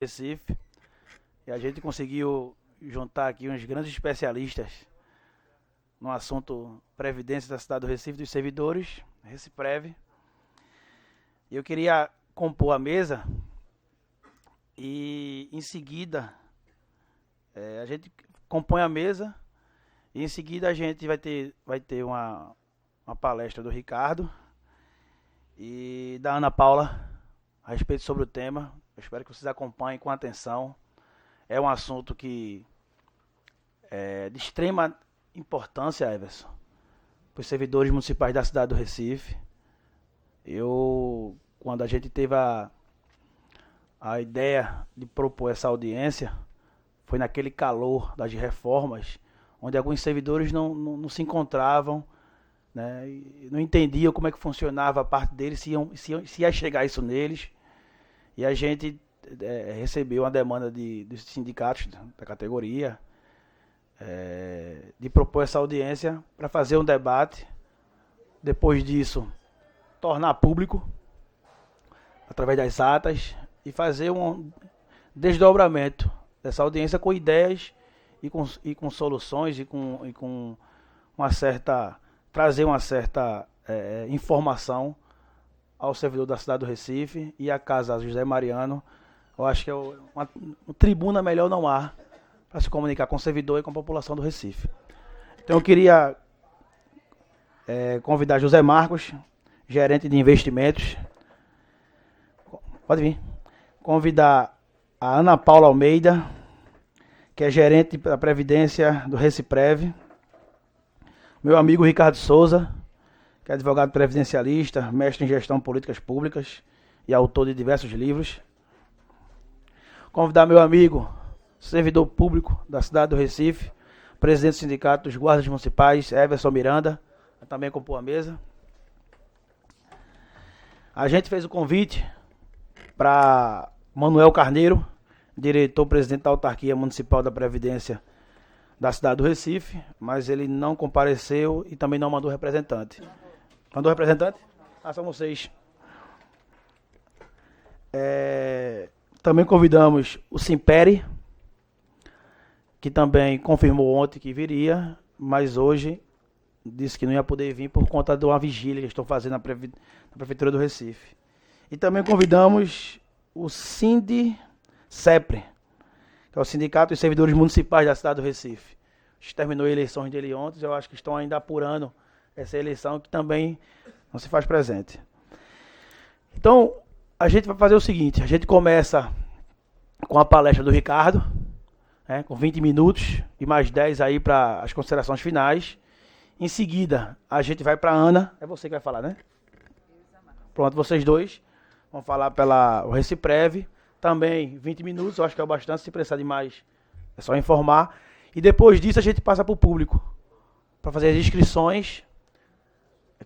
Recife, e a gente conseguiu juntar aqui uns grandes especialistas no assunto Previdência da cidade do Recife, dos servidores, Reciprev. E eu queria compor a mesa e em seguida a gente compõe a mesa e em seguida a gente vai ter uma palestra do Ricardo e da Ana Paula a respeito sobre o tema. Eu espero que vocês acompanhem com atenção. É um assunto que é de extrema importância, Everson, para os servidores municipais da cidade do Recife. Quando a gente teve a ideia de propor essa audiência, foi naquele calor das reformas, onde alguns servidores não se encontravam, né, e não entendiam como é que funcionava a parte deles, se ia chegar isso neles. E a gente recebeu uma demanda dos sindicatos da categoria de propor essa audiência para fazer um debate. Depois disso, tornar público através das atas e fazer um desdobramento dessa audiência com ideias e com soluções e com trazer uma certa informação ao servidor da cidade do Recife e à Casa José Mariano. Eu acho que uma tribuna melhor não há para se comunicar com o servidor e com a população do Recife. Então eu queria convidar José Marcos, gerente de investimentos. Pode vir. Convidar a Ana Paula Almeida, que é gerente da Previdência do Reciprev. Meu amigo Ricardo Souza, que é advogado previdencialista, mestre em gestão de políticas públicas e autor de diversos livros. Convidar meu amigo, servidor público da cidade do Recife, presidente do Sindicato dos Guardas Municipais, Everson Miranda, também compor a mesa. A gente fez o convite para Manuel Carneiro, diretor-presidente da Autarquia Municipal da Previdência da cidade do Recife, mas ele não compareceu e também não mandou representante. Mandou representante? São vocês. Também convidamos o Simperi, que também confirmou ontem que viria, mas hoje disse que não ia poder vir por conta de uma vigília que estão fazendo na Prefeitura do Recife. E também convidamos o SINDI-CEPRE, que é o Sindicato dos Servidores Municipais da cidade do Recife. Terminou a eleição dele ontem, eu acho que estão ainda apurando essa eleição, que também não se faz presente. Então, a gente vai fazer o seguinte, a gente começa com a palestra do Ricardo, com 20 minutos e mais 10 aí para as considerações finais. Em seguida, a gente vai para a Ana. É você que vai falar, né? Pronto, vocês dois vão falar pela o Reciprev. Também 20 minutos, eu acho que é o bastante. Se precisar de mais, é só informar. E depois disso, a gente passa para o público, para fazer as inscrições.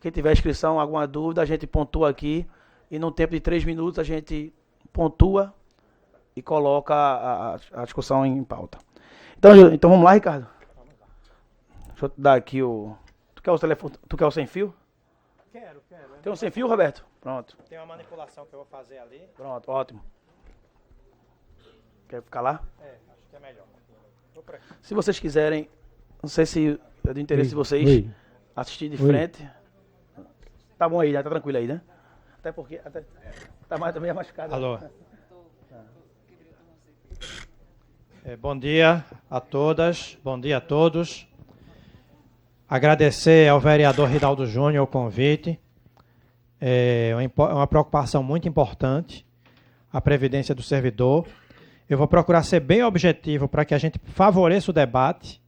Quem tiver inscrição, alguma dúvida, a gente pontua aqui. E num tempo de 3 minutos, a gente pontua e coloca a discussão em pauta. Então vamos lá, Ricardo. Deixa eu te dar aqui o... Tu quer o telefone? Tu quer o sem fio? Quero. Tem um sem fio, Roberto? Pronto. Tem uma manipulação que eu vou fazer ali. Pronto, ótimo. Quer ficar lá? Acho que é melhor. Vou por aqui. Se vocês quiserem, não sei se é do interesse de vocês assistir de frente. Tá bom aí, né? Tá tranquilo aí, né? Até porque... tá meio machucado. Alô. Bom dia a todas, bom dia a todos. Agradecer ao vereador Rinaldo Júnior o convite. É uma preocupação muito importante, a previdência do servidor. Eu vou procurar ser bem objetivo para que a gente favoreça o debate,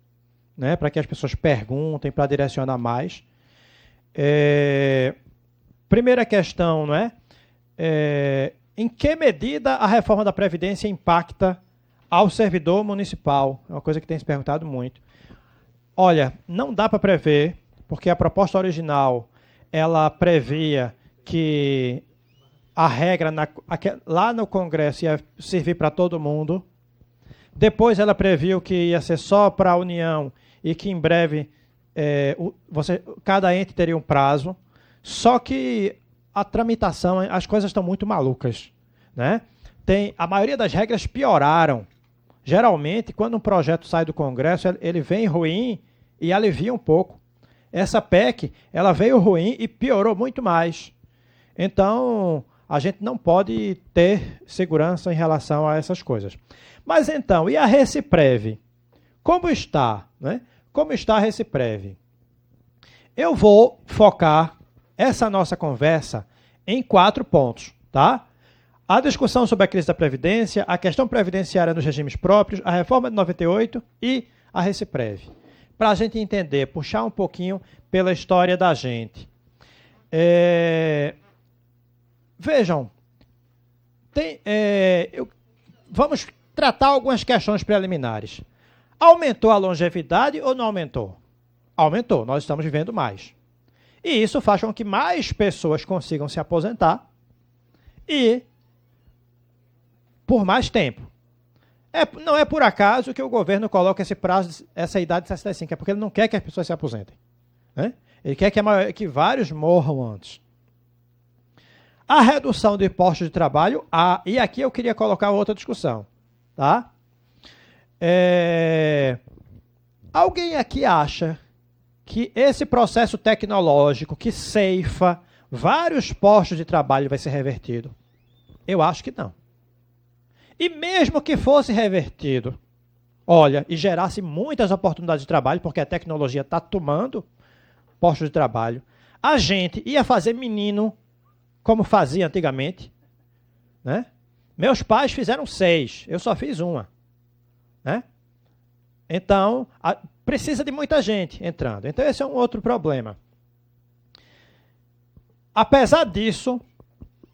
né, para que as pessoas perguntem, para direcionar mais. Primeira questão, não é? Em que medida a reforma da Previdência impacta ao servidor municipal? É uma coisa que tem se perguntado muito. Olha, não dá para prever, porque a proposta original ela previa que a regra lá no Congresso ia servir para todo mundo. Depois ela previu que ia ser só para a União e que em breve cada ente teria um prazo. Só que a tramitação, as coisas estão muito malucas, né? a maioria das regras pioraram. Geralmente, quando um projeto sai do Congresso, ele vem ruim e alivia um pouco. Essa PEC, ela veio ruim e piorou muito mais. Então, a gente não pode ter segurança em relação a essas coisas. Mas então, e a Reciprev? Como está? Né? Como está a Reciprev? Eu vou focar essa nossa conversa em 4 pontos, tá? A discussão sobre a crise da Previdência, a questão previdenciária nos regimes próprios, a reforma de 98 e a Reciprev. Para a gente entender, puxar um pouquinho pela história da gente. Vejam, vamos tratar algumas questões preliminares. Aumentou a longevidade ou não aumentou? Aumentou, nós estamos vivendo mais. E isso faz com que mais pessoas consigam se aposentar e por mais tempo. Não é por acaso que o governo coloca esse prazo, essa idade de 65, é porque ele não quer que as pessoas se aposentem. Né? Ele quer que vários morram antes. A redução do imposto de trabalho, e aqui eu queria colocar outra discussão. Tá? Alguém aqui acha que esse processo tecnológico que ceifa vários postos de trabalho vai ser revertido? Eu acho que não. E mesmo que fosse revertido, olha, e gerasse muitas oportunidades de trabalho, porque a tecnologia está tomando postos de trabalho, a gente ia fazer menino como fazia antigamente. Né? Meus pais fizeram 6, eu só fiz uma. Né? Então, precisa de muita gente entrando. Então, esse é um outro problema. Apesar disso,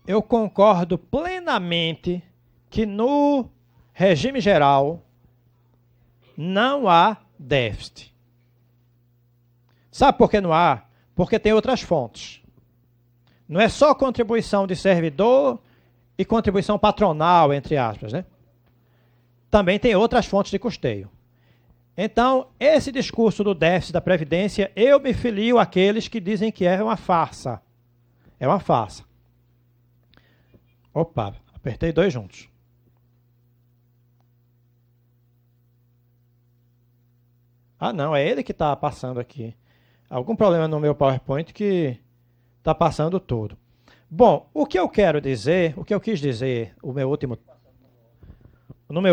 eu concordo plenamente que no regime geral não há déficit. Sabe por que não há? Porque tem outras fontes. Não é só contribuição de servidor e contribuição patronal, entre aspas, né? Também tem outras fontes de custeio. Então, esse discurso do déficit da Previdência, eu me filio àqueles que dizem que é uma farsa. É uma farsa. Opa, apertei 2 juntos. Ah, não, é ele que está passando aqui. Algum problema no meu PowerPoint que está passando tudo. Bom, o que eu quero dizer, o que eu quis dizer, no meu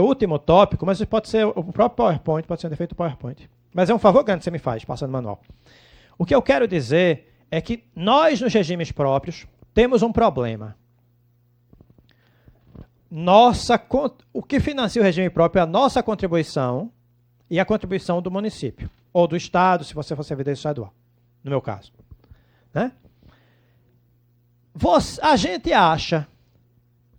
último tópico, mas pode ser o próprio PowerPoint, pode ser um defeito do PowerPoint. Mas é um favor grande que você me faz, passando manual. O que eu quero dizer é que nós, nos regimes próprios, temos um problema. O que financia o regime próprio é a nossa contribuição e a contribuição do município, ou do Estado, se você for servidor estadual, no meu caso. Né? A gente acha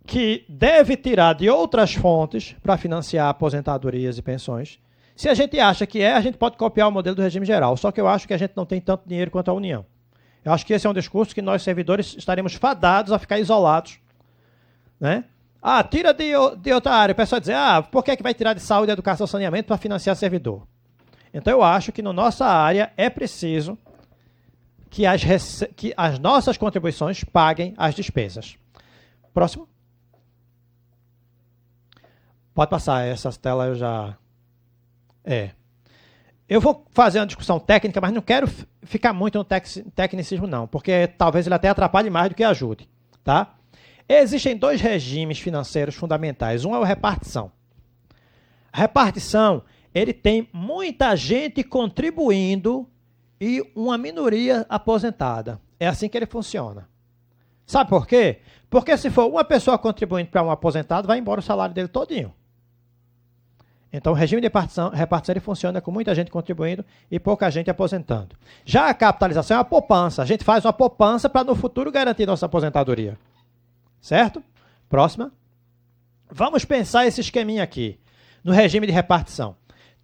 que deve tirar de outras fontes para financiar aposentadorias e pensões. Se a gente acha que a gente pode copiar o modelo do regime geral, só que eu acho que a gente não tem tanto dinheiro quanto a União. Eu acho que esse é um discurso que nós, servidores, estaremos fadados a ficar isolados. Né? Tira de outra área. O pessoal diz, por que vai tirar de saúde, educação e saneamento para financiar servidor? Então, eu acho que na nossa área é preciso que as nossas contribuições paguem as despesas. Próximo. Pode passar, essa tela eu já... Eu vou fazer uma discussão técnica, mas não quero ficar muito no tecnicismo, não, porque talvez ele até atrapalhe mais do que ajude. Tá? Existem 2 regimes financeiros fundamentais. Um é a repartição. A repartição, ele tem muita gente contribuindo e uma minoria aposentada. É assim que ele funciona. Sabe por quê? Porque se for uma pessoa contribuindo para um aposentado, vai embora o salário dele todinho. Então, o regime de repartição ele funciona com muita gente contribuindo e pouca gente aposentando. Já a capitalização é uma poupança. A gente faz uma poupança para no futuro garantir nossa aposentadoria. Certo? Próxima. Vamos pensar esse esqueminha aqui, no regime de repartição.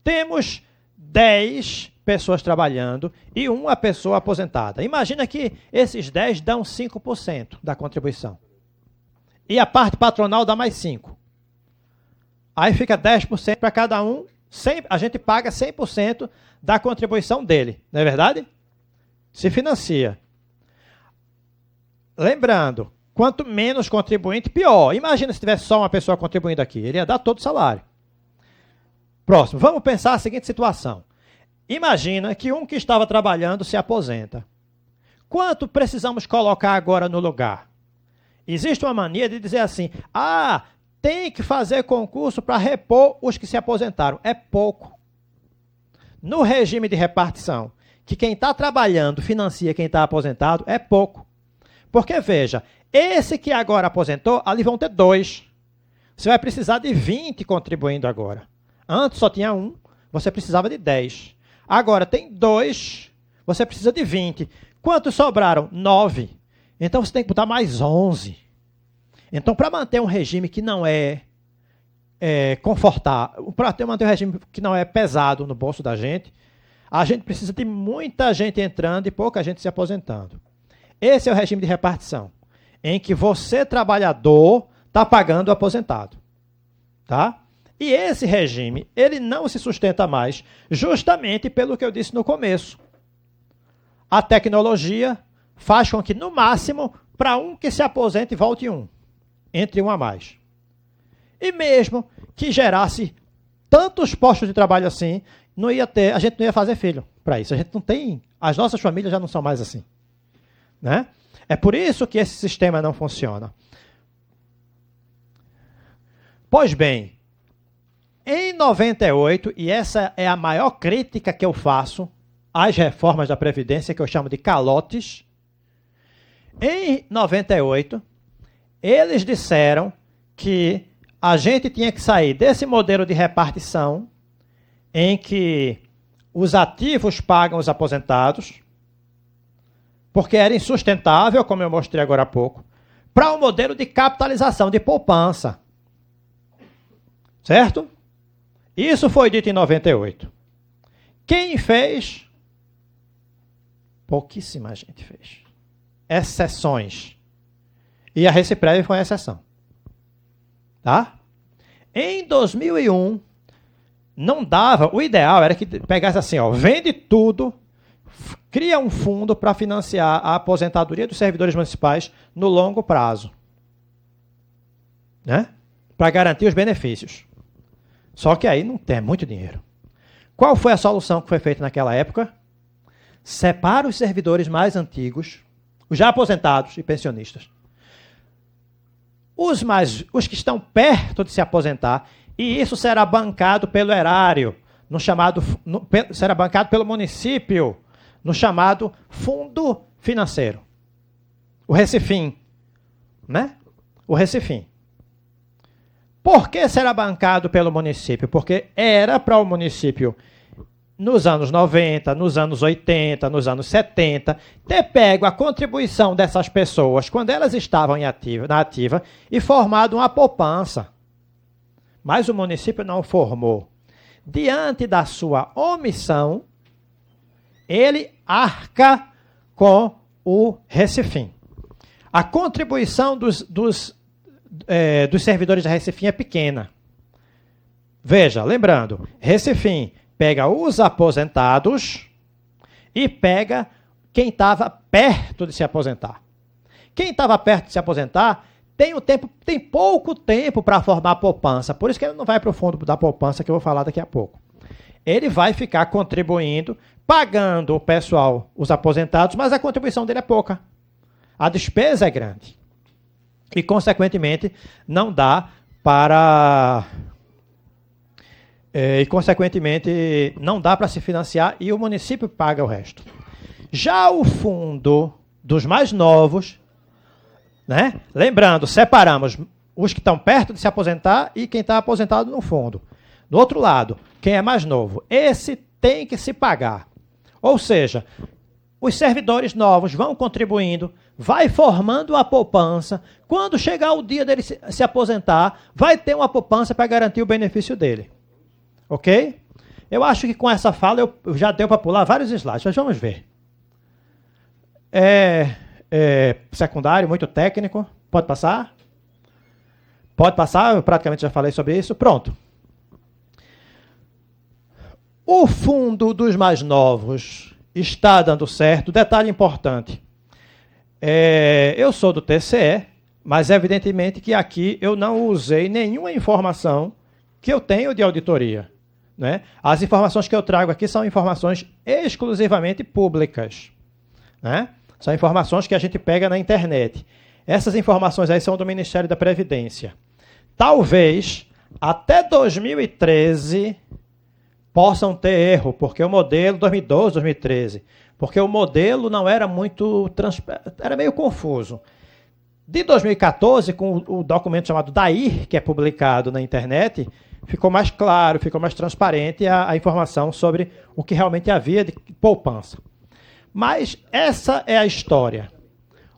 Temos 10 pessoas trabalhando e uma pessoa aposentada. Imagina que esses 10 dão 5% da contribuição. E a parte patronal dá mais 5%. Aí fica 10% para cada um. A gente paga 100% da contribuição dele. Não é verdade? Se financia. Lembrando, Quanto menos contribuinte, pior. Imagina se tivesse só uma pessoa contribuindo aqui. Ele ia dar todo o salário. Próximo. Vamos pensar a seguinte situação. Imagina que um que estava trabalhando se aposenta. Quanto precisamos colocar agora no lugar? Existe uma mania de dizer assim, tem que fazer concurso para repor os que se aposentaram. É pouco. No regime de repartição, que quem está trabalhando financia quem está aposentado, é pouco. Porque, veja, esse que agora aposentou, ali vão ter 2. Você vai precisar de 20 contribuindo agora. Antes só tinha 1, você precisava de 10. Agora tem 2, você precisa de 20. Quantos sobraram? 9. Então você tem que botar mais 11. Então, para manter um regime que não é confortável, para manter um regime que não é pesado no bolso da gente, a gente precisa de muita gente entrando e pouca gente se aposentando. Esse é o regime de repartição, em que você, trabalhador, está pagando o aposentado. Tá? E esse regime, ele não se sustenta mais, justamente pelo que eu disse no começo. A tecnologia faz com que, no máximo, para um que se aposente, volte um, entre um a mais. E mesmo que gerasse tantos postos de trabalho assim, a gente não ia fazer filho para isso. A gente não tem, as nossas famílias já não são mais assim. Né? É por isso que esse sistema não funciona. Pois bem, em 98, e essa é a maior crítica que eu faço às reformas da Previdência, que eu chamo de calotes, em 98, eles disseram que a gente tinha que sair desse modelo de repartição em que os ativos pagam os aposentados, porque era insustentável, como eu mostrei agora há pouco, para um modelo de capitalização, de poupança. Certo? Isso foi dito em 98. Quem fez? Pouquíssima gente fez. Exceções. E a Reciprev foi uma exceção. Tá? Em 2001, não dava, o ideal era que pegasse assim, vende tudo, cria um fundo para financiar a aposentadoria dos servidores municipais no longo prazo. Né? Para garantir os benefícios. Só que aí não tem muito dinheiro. Qual foi a solução que foi feita naquela época? Separa os servidores mais antigos, os já aposentados e pensionistas. Os que estão perto de se aposentar, e isso será bancado pelo erário, será bancado pelo município, no chamado Fundo Financeiro. O Recifim. Né? O Recifim. Por que será bancado pelo município? Porque era para o município, nos anos 90, nos anos 80, nos anos 70, ter pego a contribuição dessas pessoas quando elas estavam na ativa e formado uma poupança. Mas o município não formou. Diante da sua omissão, ele arca com o Recifim. A contribuição dos servidores da Recifim é pequena. Veja, lembrando, Recifim pega os aposentados e pega quem estava perto de se aposentar. Quem estava perto de se aposentar tem pouco tempo para formar poupança, por isso que ele não vai para o fundo da poupança, que eu vou falar daqui a pouco. Ele vai ficar contribuindo, pagando o pessoal, os aposentados, mas a contribuição dele é pouca. A despesa é grande. E, consequentemente, não dá para se financiar e o município paga o resto. Já o fundo dos mais novos, né? Lembrando, separamos os que estão perto de se aposentar e quem está aposentado no fundo. Do outro lado, quem é mais novo, esse tem que se pagar. Ou seja, os servidores novos vão contribuindo, vai formando a poupança. Quando chegar o dia dele se aposentar, vai ter uma poupança para garantir o benefício dele. Ok? Eu acho que com essa fala já deu para pular vários slides, mas vamos ver. Secundário, muito técnico. Pode passar? Pode passar, eu praticamente já falei sobre isso. Pronto. O fundo dos mais novos está dando certo. Detalhe importante. Eu sou do TCE, Mas, evidentemente, que aqui eu não usei nenhuma informação que eu tenho de auditoria. Né? As informações que eu trago aqui são informações exclusivamente públicas. Né? São informações que a gente pega na internet. Essas informações aí são do Ministério da Previdência. Talvez, até 2013, possam ter erro, porque o modelo, 2012, 2013, porque o modelo não era muito, era meio confuso. De 2014, com o documento chamado DAIR, que é publicado na internet, ficou mais claro, ficou mais transparente a informação sobre o que realmente havia de poupança. Mas essa é a história.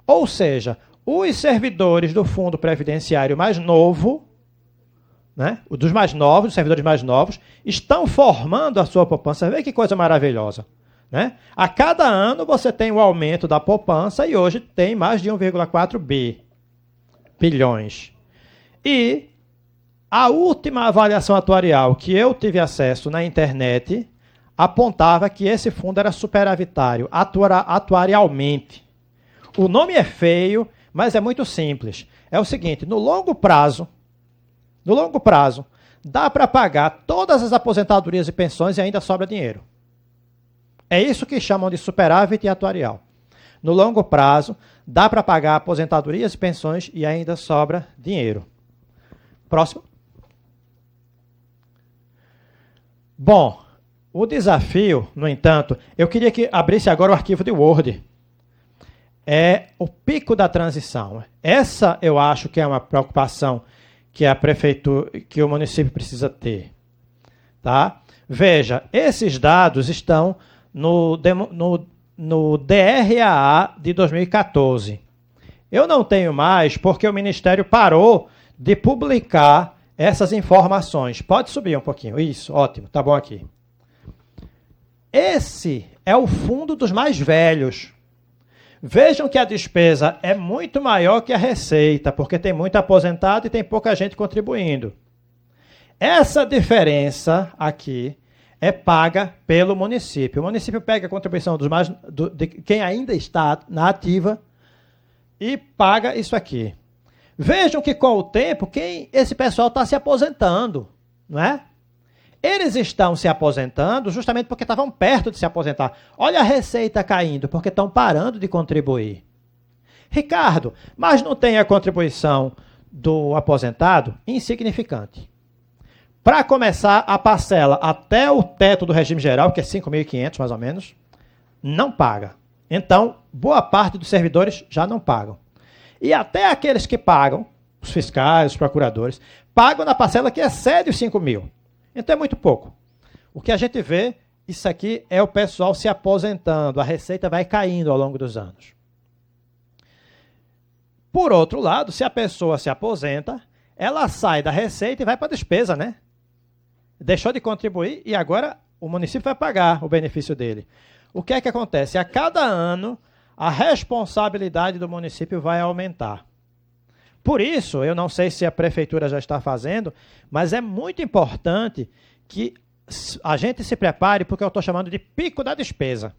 Ou seja, os servidores do Fundo Previdenciário mais novo, né, dos mais novos, os servidores mais novos, estão formando a sua poupança. Vê que coisa maravilhosa. Né? A cada ano você tem um aumento da poupança e hoje tem mais de 1,4 bilhões. E a última avaliação atuarial que eu tive acesso na internet apontava que esse fundo era superavitário, atuarialmente. O nome é feio, mas é muito simples. É o seguinte, no longo prazo, dá para pagar todas as aposentadorias e pensões e ainda sobra dinheiro. É isso que chamam de superávit atuarial. No longo prazo, dá para pagar aposentadorias e pensões e ainda sobra dinheiro. Próximo. Bom, o desafio, no entanto, eu queria que abrisse agora o arquivo de Word. É o pico da transição. Essa eu acho que é uma preocupação que a prefeitura, que o município precisa ter. Tá? Veja, esses dados estão no DRAA de 2014. Eu não tenho mais porque o Ministério parou de publicar essas informações. Pode subir um pouquinho. Isso, ótimo, tá bom aqui. Esse é o fundo dos mais velhos. Vejam que a despesa é muito maior que a receita, porque tem muito aposentado e tem pouca gente contribuindo. Essa diferença aqui é paga pelo município. O município pega a contribuição de quem ainda está na ativa e paga isso aqui. Vejam que com o tempo, esse pessoal está se aposentando, não é? Eles estão se aposentando justamente porque estavam perto de se aposentar. Olha a receita caindo, porque estão parando de contribuir. Ricardo, mas não tem a contribuição do aposentado? Insignificante. Para começar, a parcela até o teto do regime geral, que é 5.500 mais ou menos, não paga. Então, boa parte dos servidores já não pagam. E até aqueles que pagam, os fiscais, os procuradores, pagam na parcela que excede os 5.000. Então é muito pouco. O que a gente vê, isso aqui é o pessoal se aposentando, a receita vai caindo ao longo dos anos. Por outro lado, se a pessoa se aposenta, ela sai da receita e vai para a despesa, né? Deixou de contribuir e agora o município vai pagar o benefício dele. O que é que acontece? A cada ano, a responsabilidade do município vai aumentar. Por isso, eu não sei se a prefeitura já está fazendo, mas é muito importante que a gente se prepare porque eu estou chamando de pico da despesa.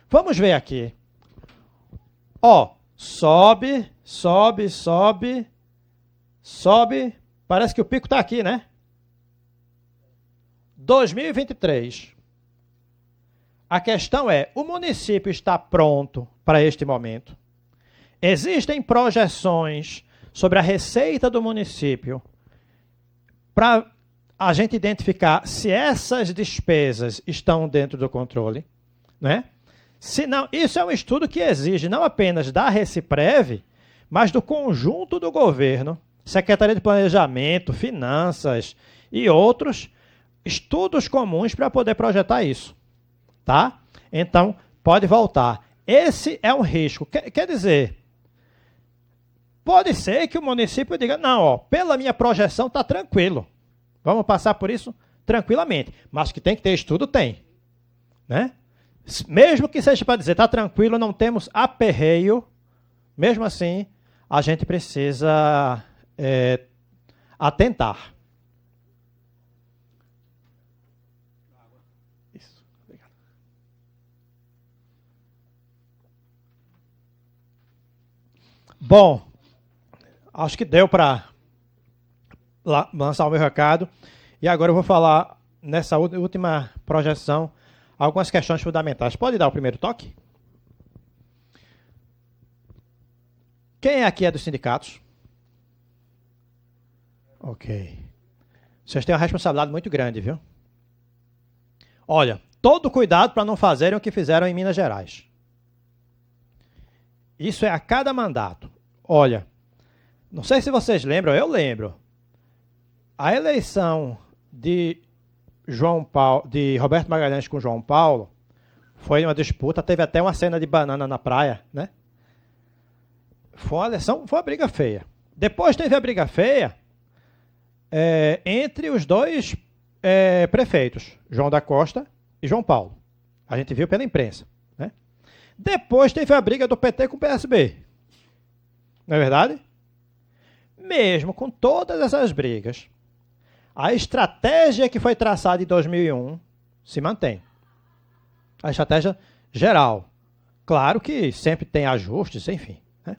Vamos ver aqui. Ó, sobe. Parece que o pico está aqui, né? 2023. A questão é, o município está pronto para este momento? Existem projeções sobre a receita do município para a gente identificar se essas despesas estão dentro do controle, né? Se não, isso é um estudo que exige não apenas da Reciprev, mas do conjunto do governo, Secretaria de Planejamento, Finanças e outros estudos comuns para poder projetar isso, tá? Então, pode voltar. Esse é um risco. Quer dizer, pode ser que o município diga, não, ó, pela minha projeção está tranquilo. Vamos passar por isso tranquilamente. Mas que tem que ter estudo, tem. Né? Mesmo que seja para dizer, está tranquilo, não temos aperreio, mesmo assim, a gente precisa atentar. Isso, obrigado. Bom, acho que deu para lançar o meu recado. E agora eu vou falar, nessa última projeção, algumas questões fundamentais. Pode dar o primeiro toque? Quem aqui é dos sindicatos? Ok. Vocês têm uma responsabilidade muito grande, viu? Olha, todo cuidado para não fazerem o que fizeram em Minas Gerais. Isso é a cada mandato. Olha, não sei se vocês lembram, eu lembro. A eleição de Roberto Magalhães com João Paulo foi uma disputa, teve até uma cena de banana na praia, né? Foi uma eleição, foi uma briga feia. Depois teve a briga feia entre os dois prefeitos, João da Costa e João Paulo. A gente viu pela imprensa, né? Depois teve a briga do PT com o PSB. Não é verdade? Mesmo com todas essas brigas, a estratégia que foi traçada em 2001 se mantém. A estratégia geral. Claro que sempre tem ajustes, enfim. Né?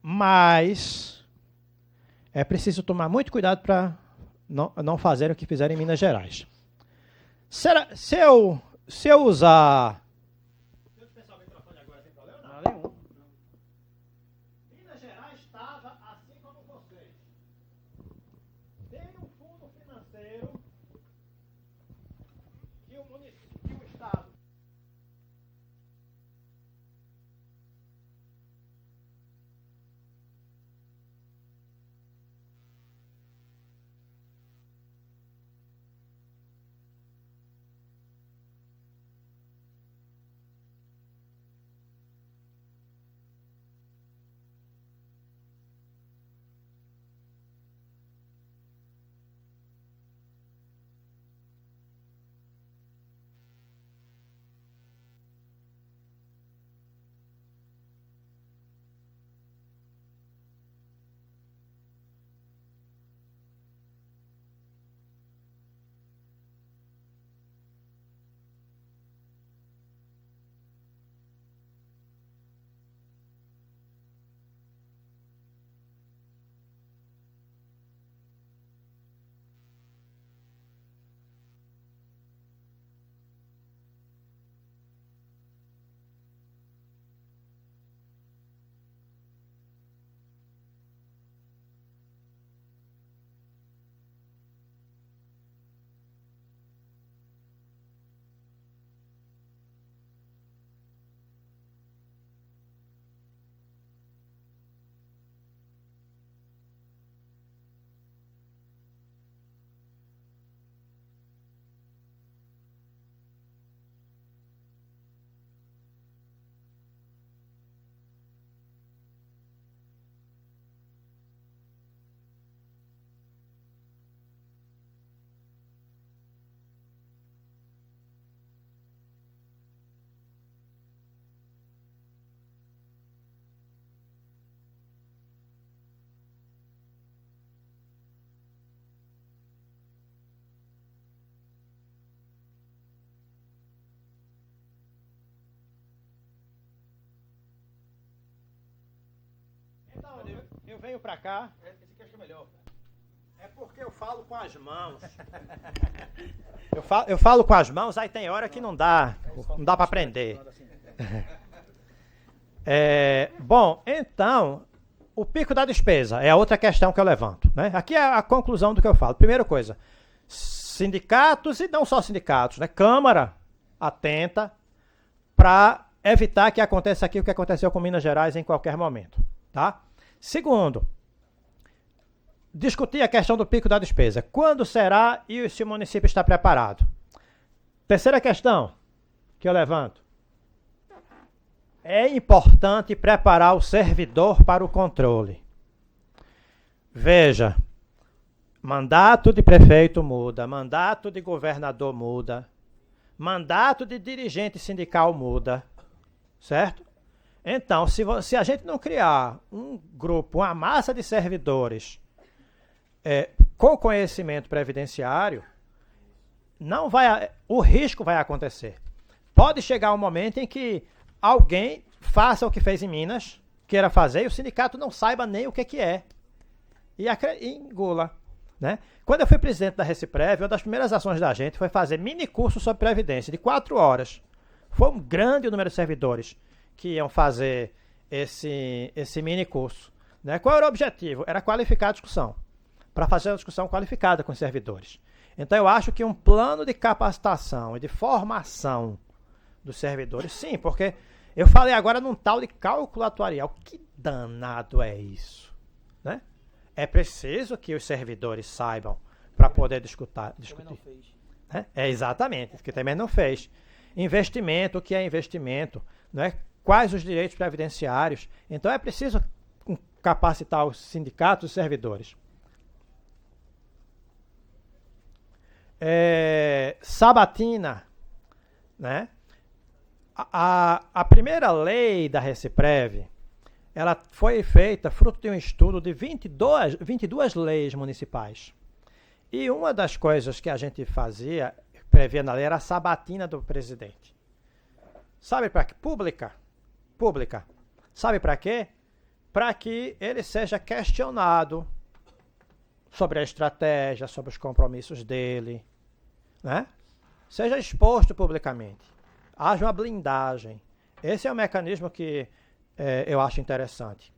Mas é preciso tomar muito cuidado para não fazer o que fizeram em Minas Gerais. Se eu usar... Deixa eu pensar o microfone agora, sem problema? Não, nenhum. Minas Gerais estava assim como vocês. Tem um fundo financeiro que o município, que o Estado... Então, eu venho para cá. Esse aqui acho que é melhor. É porque eu falo com as mãos. eu falo com as mãos, aí tem hora que não dá para aprender. Bom, então, o pico da despesa é a outra questão que eu levanto. Né? Aqui é a conclusão do que eu falo. Primeira coisa, sindicatos e não só sindicatos, né? Câmara atenta para evitar que aconteça aqui o que aconteceu com Minas Gerais em qualquer momento. Tá? Segundo, discutir a questão do pico da despesa. Quando será e se o município está preparado? Terceira questão que eu levanto. É importante preparar o servidor para o controle. Veja, mandato de prefeito muda, mandato de governador muda, mandato de dirigente sindical muda, certo? Então, se a gente não criar um grupo, uma massa de servidores com conhecimento previdenciário, o risco vai acontecer. Pode chegar um momento em que alguém faça o que fez em Minas, queira fazer e o sindicato não saiba nem o que é. E engula. Né? Quando eu fui presidente da Reciprev, uma das primeiras ações da gente foi fazer mini curso sobre Previdência, de 4 horas. Foi um grande número de servidores que iam fazer esse mini curso. Né? Qual era o objetivo? Era qualificar a discussão, para fazer uma discussão qualificada com os servidores. Então eu acho que um plano de capacitação e de formação dos servidores, sim, porque eu falei agora num tal de cálculo atuarial. Que danado é isso? Né? É preciso que os servidores saibam para poder discutir. Né? Exatamente, que também não fez. Investimento, o que é investimento? Né? Quais os direitos previdenciários? Então é preciso capacitar os sindicatos e os servidores. Sabatina, né? A primeira lei da Reciprev, ela foi feita fruto de um estudo de 22 leis municipais. E uma das coisas que a gente fazia, previa na lei, era a sabatina do presidente. Sabe para quê? Pública. Sabe para quê? Para que ele seja questionado sobre a estratégia, sobre os compromissos dele, né? Seja exposto publicamente. Haja uma blindagem. Esse é um mecanismo que eu acho interessante.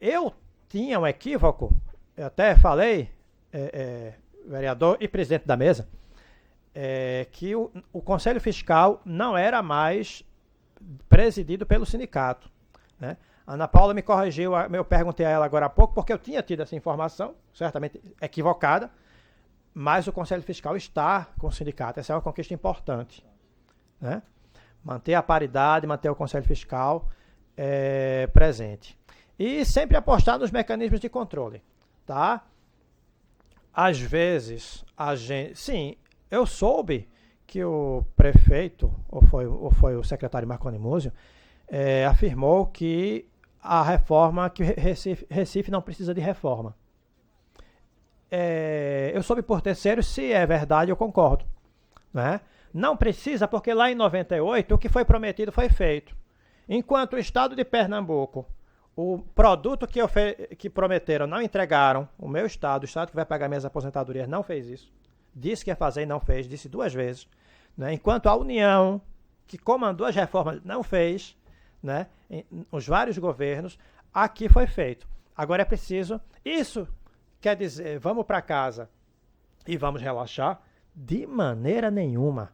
Eu tinha um equívoco, eu até falei, vereador e presidente da mesa, que o Conselho Fiscal não era mais presidido pelo sindicato. Né? A Ana Paula me corrigiu, eu perguntei a ela agora há pouco, porque eu tinha tido essa informação, certamente equivocada, mas o Conselho Fiscal está com o sindicato. Essa é uma conquista importante. Né? Manter a paridade, manter o Conselho Fiscal presente. E sempre apostar nos mecanismos de controle. Tá? Às vezes, sim, eu soube que o prefeito, ou foi o secretário Marconi Múzio, afirmou que a reforma, que Recife não precisa de reforma. Eu soube por terceiros, se é verdade, eu concordo. Né? Não precisa, porque lá em 98 o que foi prometido foi feito. Enquanto o estado de Pernambuco, o produto que prometeram não entregaram, o meu estado, o estado que vai pagar minhas aposentadorias, não fez isso. Disse que ia fazer e não fez, disse 2 vezes. Né? Enquanto a União, que comandou as reformas, não fez, né? Os vários governos, aqui foi feito. Agora é preciso, isso quer dizer, vamos para casa e vamos relaxar? De maneira nenhuma.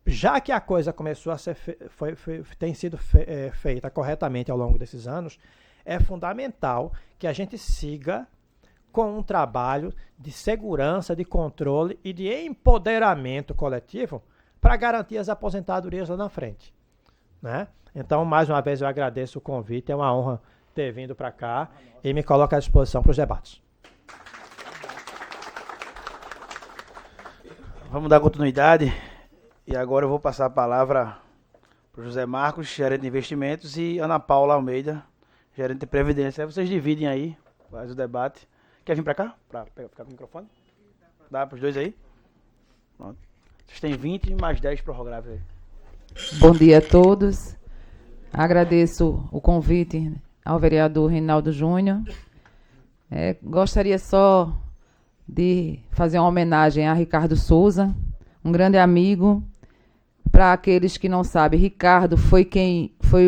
Já que a coisa começou a ser tem sido feita corretamente ao longo desses anos, é fundamental que a gente siga com um trabalho de segurança, de controle e de empoderamento coletivo para garantir as aposentadorias lá na frente. Né? Então, mais uma vez, eu agradeço o convite, é uma honra ter vindo para cá e me coloco à disposição para os debates. Vamos dar continuidade. E agora eu vou passar a palavra para o José Marcos, gerente de investimentos, e Ana Paula Almeida, gerente de previdência. Aí vocês dividem aí, faz o debate. Quer vir para cá? Para ficar com o microfone? Dá para os dois aí? Pronto. Vocês têm 20 mais 10 prorrogáveis aí. Bom dia a todos. Agradeço o convite ao vereador Reinaldo Júnior. Gostaria só de fazer uma homenagem a Ricardo Souza, um grande amigo. Para aqueles que não sabem, Ricardo foi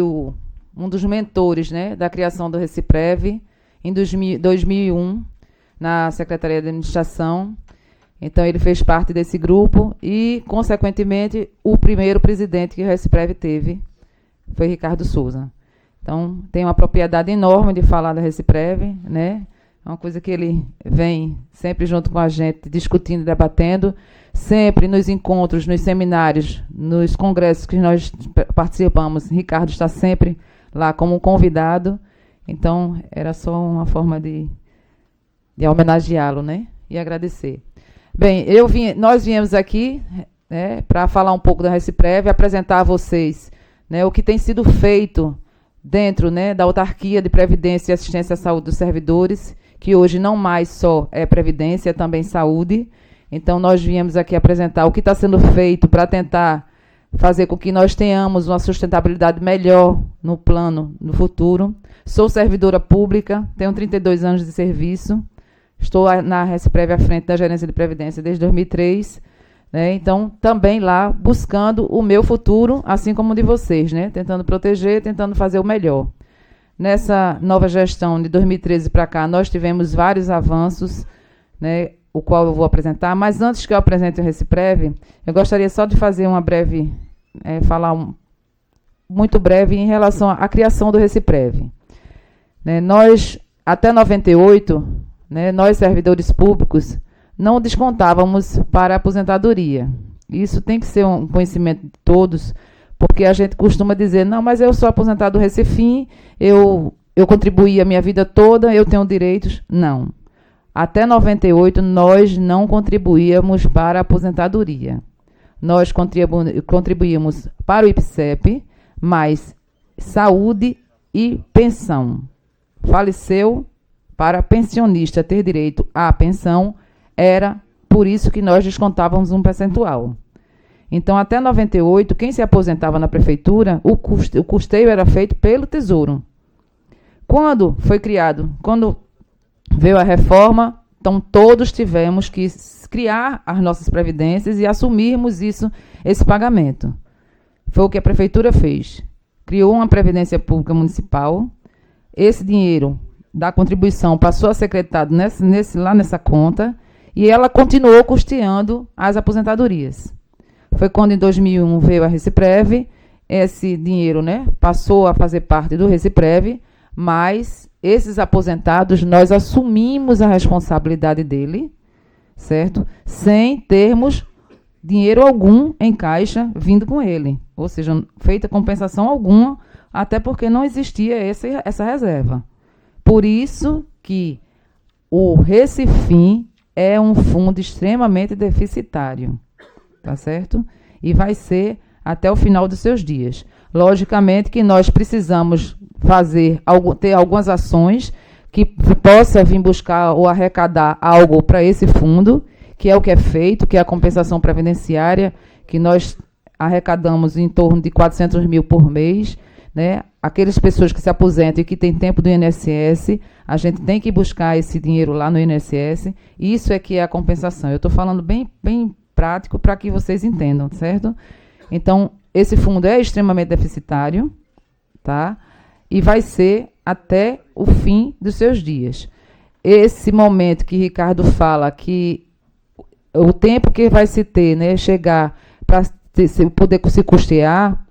um dos mentores, né, da criação do Reciprev em 2001, na Secretaria de Administração. Então, ele fez parte desse grupo e, consequentemente, o primeiro presidente que o Reciprev teve foi Ricardo Souza. Então, tem uma propriedade enorme de falar da Reciprev, né? É uma coisa que ele vem sempre junto com a gente, discutindo, debatendo, sempre nos encontros, nos seminários, nos congressos que nós participamos. Ricardo está sempre lá como convidado. Então, era só uma forma de homenageá-lo, né? E agradecer. Bem, nós viemos aqui, né, para falar um pouco da Reciprev, apresentar a vocês, né, o que tem sido feito dentro, né, da autarquia de previdência e assistência à saúde dos servidores, que hoje não mais só é previdência, é também saúde. Então, nós viemos aqui apresentar o que está sendo feito para tentar fazer com que nós tenhamos uma sustentabilidade melhor no plano, no futuro. Sou servidora pública, tenho 32 anos de serviço, estou na Reciprev à frente da Gerência de Previdência desde 2003, né? Então, também lá buscando o meu futuro, assim como o de vocês, né? Tentando proteger, tentando fazer o melhor. Nessa nova gestão de 2013 para cá, nós tivemos vários avanços, né? O qual eu vou apresentar, mas antes que eu apresente o Reciprev, eu gostaria só de fazer uma breve, muito breve em relação à criação do Reciprev. Né, nós, até 98, né, nós servidores públicos, não descontávamos para a aposentadoria. Isso tem que ser um conhecimento de todos, porque a gente costuma dizer, não, mas eu sou aposentado do Recefim, eu contribuí a minha vida toda, eu tenho direitos. Não. Até 98, nós não contribuíamos para a aposentadoria. Nós contribuímos para o IPSEP, mas saúde e pensão. Faleceu, para pensionista ter direito à pensão, era por isso que nós descontávamos um percentual. Então, até 98, quem se aposentava na prefeitura, o custeio era feito pelo Tesouro. Quando veio a reforma, então todos tivemos que criar as nossas previdências e assumirmos esse pagamento. Foi o que a prefeitura fez. Criou uma previdência pública municipal. Esse dinheiro da contribuição passou a ser creditado lá nessa conta e ela continuou custeando as aposentadorias. Foi quando em 2001 veio a Reciprev, esse dinheiro, né, passou a fazer parte do Reciprev, mas esses aposentados, nós assumimos a responsabilidade dele, certo? Sem termos dinheiro algum em caixa vindo com ele. Ou seja, feita compensação alguma, até porque não existia essa reserva. Por isso que o Recefim é um fundo extremamente deficitário, tá certo? E vai ser até o final dos seus dias. Logicamente que nós precisamos ter algumas ações que possa vir buscar ou arrecadar algo para esse fundo, que é o que é feito, que é a compensação previdenciária, que nós arrecadamos em torno de 400 mil por mês, né? Aquelas pessoas que se aposentam e que têm tempo do INSS, a gente tem que buscar esse dinheiro lá no INSS, isso é que é a compensação. Eu estou falando bem prático para que vocês entendam, certo? Então, esse fundo é extremamente deficitário, tá? E vai ser até o fim dos seus dias. Esse momento que Ricardo fala que o tempo que vai se ter, né, chegar para poder se custear,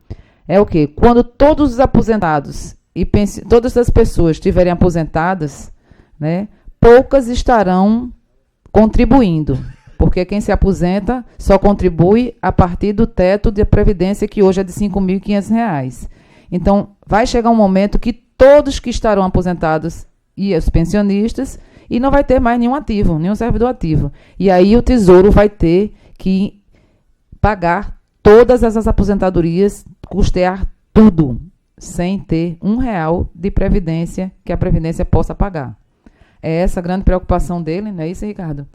é o quê? Quando todos os aposentados e todas as pessoas estiverem aposentadas, né, poucas estarão contribuindo, porque quem se aposenta só contribui a partir do teto de previdência, que hoje é de R$ 5.500. Então, vai chegar um momento que todos que estarão aposentados e os pensionistas, e não vai ter mais nenhum ativo, nenhum servidor ativo. E aí o Tesouro vai ter que pagar todas essas aposentadorias, custear tudo, sem ter R$1 de previdência que a Previdência possa pagar. É essa a grande preocupação dele, não é isso, Ricardo?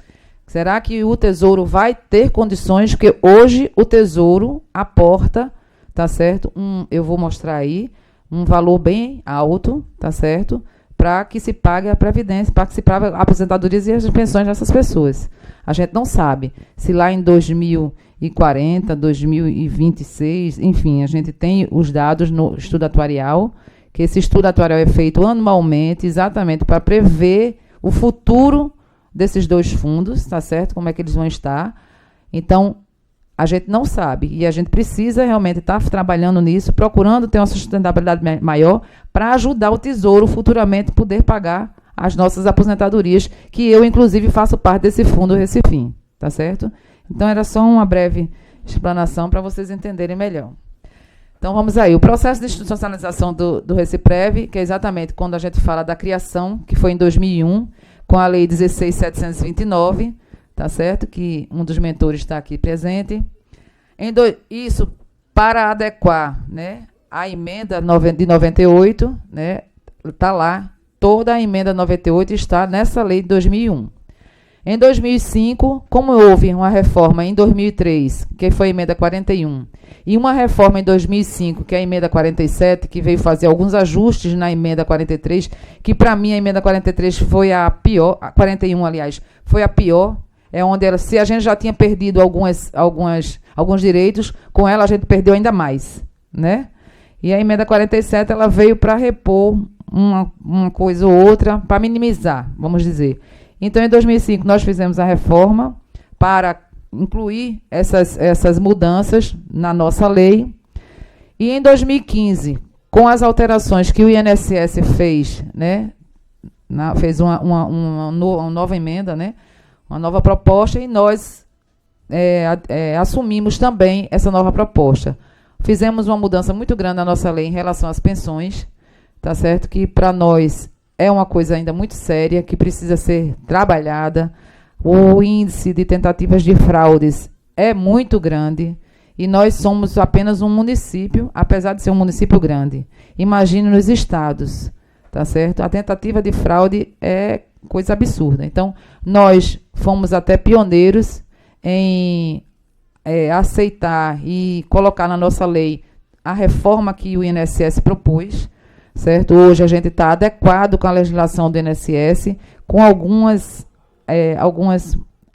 Será que o Tesouro vai ter condições? Porque hoje o Tesouro aporta, tá certo? Eu vou mostrar aí um valor bem alto, tá certo? Para que se pague a previdência, para que se pague a aposentadoria e as pensões dessas pessoas. A gente não sabe se lá em 2040, 2026, enfim, a gente tem os dados no estudo atuarial, que esse estudo atuarial é feito anualmente, exatamente para prever o futuro desses dois fundos, tá certo? Como é que eles vão estar. Então, a gente não sabe e a gente precisa realmente estar trabalhando nisso, procurando ter uma sustentabilidade maior para ajudar o Tesouro futuramente poder pagar as nossas aposentadorias, que eu, inclusive, faço parte desse fundo Recefim, tá certo? Então, era só uma breve explanação para vocês entenderem melhor. Então, vamos aí. O processo de institucionalização do Reciprev, que é exatamente quando a gente fala da criação, que foi em 2001, com a Lei 16.729, tá certo? Que um dos mentores está aqui presente. Isso para adequar, né, a emenda de 98, né? Está lá, toda a emenda 98 está nessa lei de 2001. Em 2005, como houve uma reforma em 2003, que foi a emenda 41, e uma reforma em 2005, que é a emenda 47, que veio fazer alguns ajustes na emenda 43, que para mim a emenda 43 foi a pior, a 41, aliás, foi a pior, é onde ela, se a gente já tinha perdido alguns direitos, com ela a gente perdeu ainda mais, né? E a emenda 47 ela veio para repor uma coisa ou outra, para minimizar, vamos dizer. Então, em 2005, nós fizemos a reforma para incluir essas mudanças na nossa lei. E em 2015, com as alterações que o INSS fez, né, fez uma nova emenda, né, uma nova proposta, e nós assumimos também essa nova proposta. Fizemos uma mudança muito grande na nossa lei em relação às pensões, tá certo? Que para nós é uma coisa ainda muito séria, que precisa ser trabalhada. O índice de tentativas de fraudes é muito grande e nós somos apenas um município, apesar de ser um município grande. Imagine nos estados, tá certo? A tentativa de fraude é coisa absurda. Então, nós fomos até pioneiros em aceitar e colocar na nossa lei a reforma que o INSS propôs, certo? Hoje a gente está adequado com a legislação do INSS, com algumas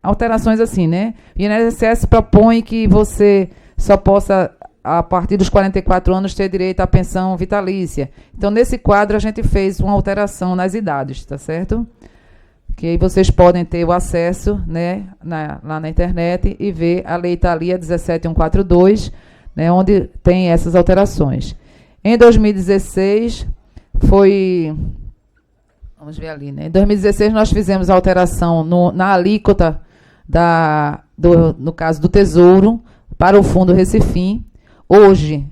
alterações assim, né? O INSS propõe que você só possa, a partir dos 44 anos, ter direito à pensão vitalícia. Então, nesse quadro, a gente fez uma alteração nas idades, tá certo? Que aí vocês podem ter o acesso, né, lá na internet e ver a Lei Thalia 17142, né, onde tem essas alterações. Em 2016, vamos ver ali, né? Em 2016, nós fizemos a alteração na alíquota, no caso do Tesouro, para o Fundo Recifim. Hoje,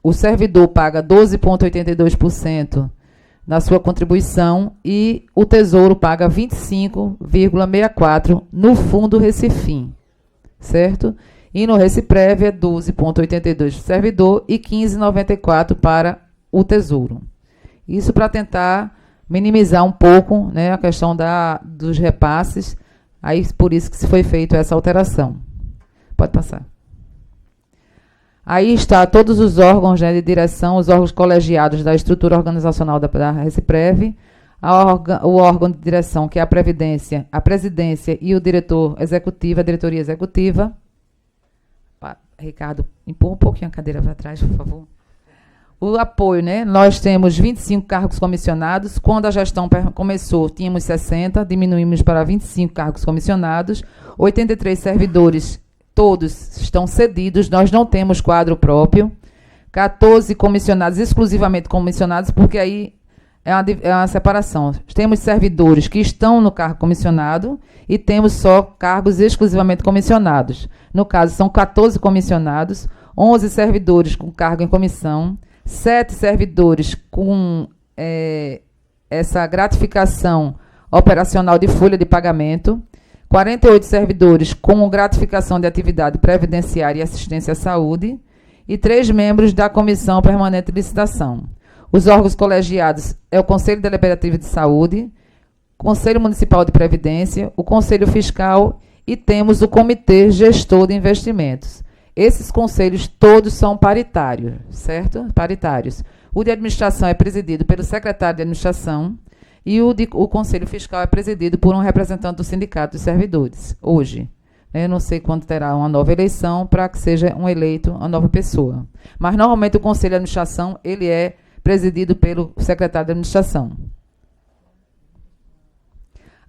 o servidor paga 12,82% na sua contribuição e o Tesouro paga 25,64% no Fundo Recifim, certo? E no Reciprev é 12,82% para o servidor e 15,94% para o Tesouro. Isso para tentar minimizar um pouco, né, a questão dos repasses, aí por isso que se foi feita essa alteração. Pode passar. Aí está todos os órgãos, né, de direção, os órgãos colegiados da estrutura organizacional da Reciprev, o órgão de direção, que é a Previdência, a Presidência e o diretor executivo, a diretoria executiva. Ricardo, empurra um pouquinho a cadeira para trás, por favor. O apoio, né? Nós temos 25 cargos comissionados. Quando a gestão começou, tínhamos 60, diminuímos para 25 cargos comissionados, 83 servidores, todos estão cedidos, nós não temos quadro próprio, 14 comissionados, exclusivamente comissionados, porque aí é uma separação. Temos servidores que estão no cargo comissionado e temos só cargos exclusivamente comissionados. No caso, são 14 comissionados, 11 servidores com cargo em comissão, 7 servidores com essa gratificação operacional de folha de pagamento, 48 servidores com gratificação de atividade previdenciária e assistência à saúde e 3 membros da Comissão Permanente de Licitação. Os órgãos colegiados é o Conselho Deliberativo de Saúde, Conselho Municipal de Previdência, o Conselho Fiscal e temos o Comitê Gestor de Investimentos. Esses conselhos todos são paritários, certo? Paritários. O de administração é presidido pelo secretário de administração e o Conselho Fiscal é presidido por um representante do Sindicato dos Servidores, hoje. Eu não sei quando terá uma nova eleição para que seja eleito uma nova pessoa. Mas, normalmente, o Conselho de Administração ele é presidido pelo secretário de administração.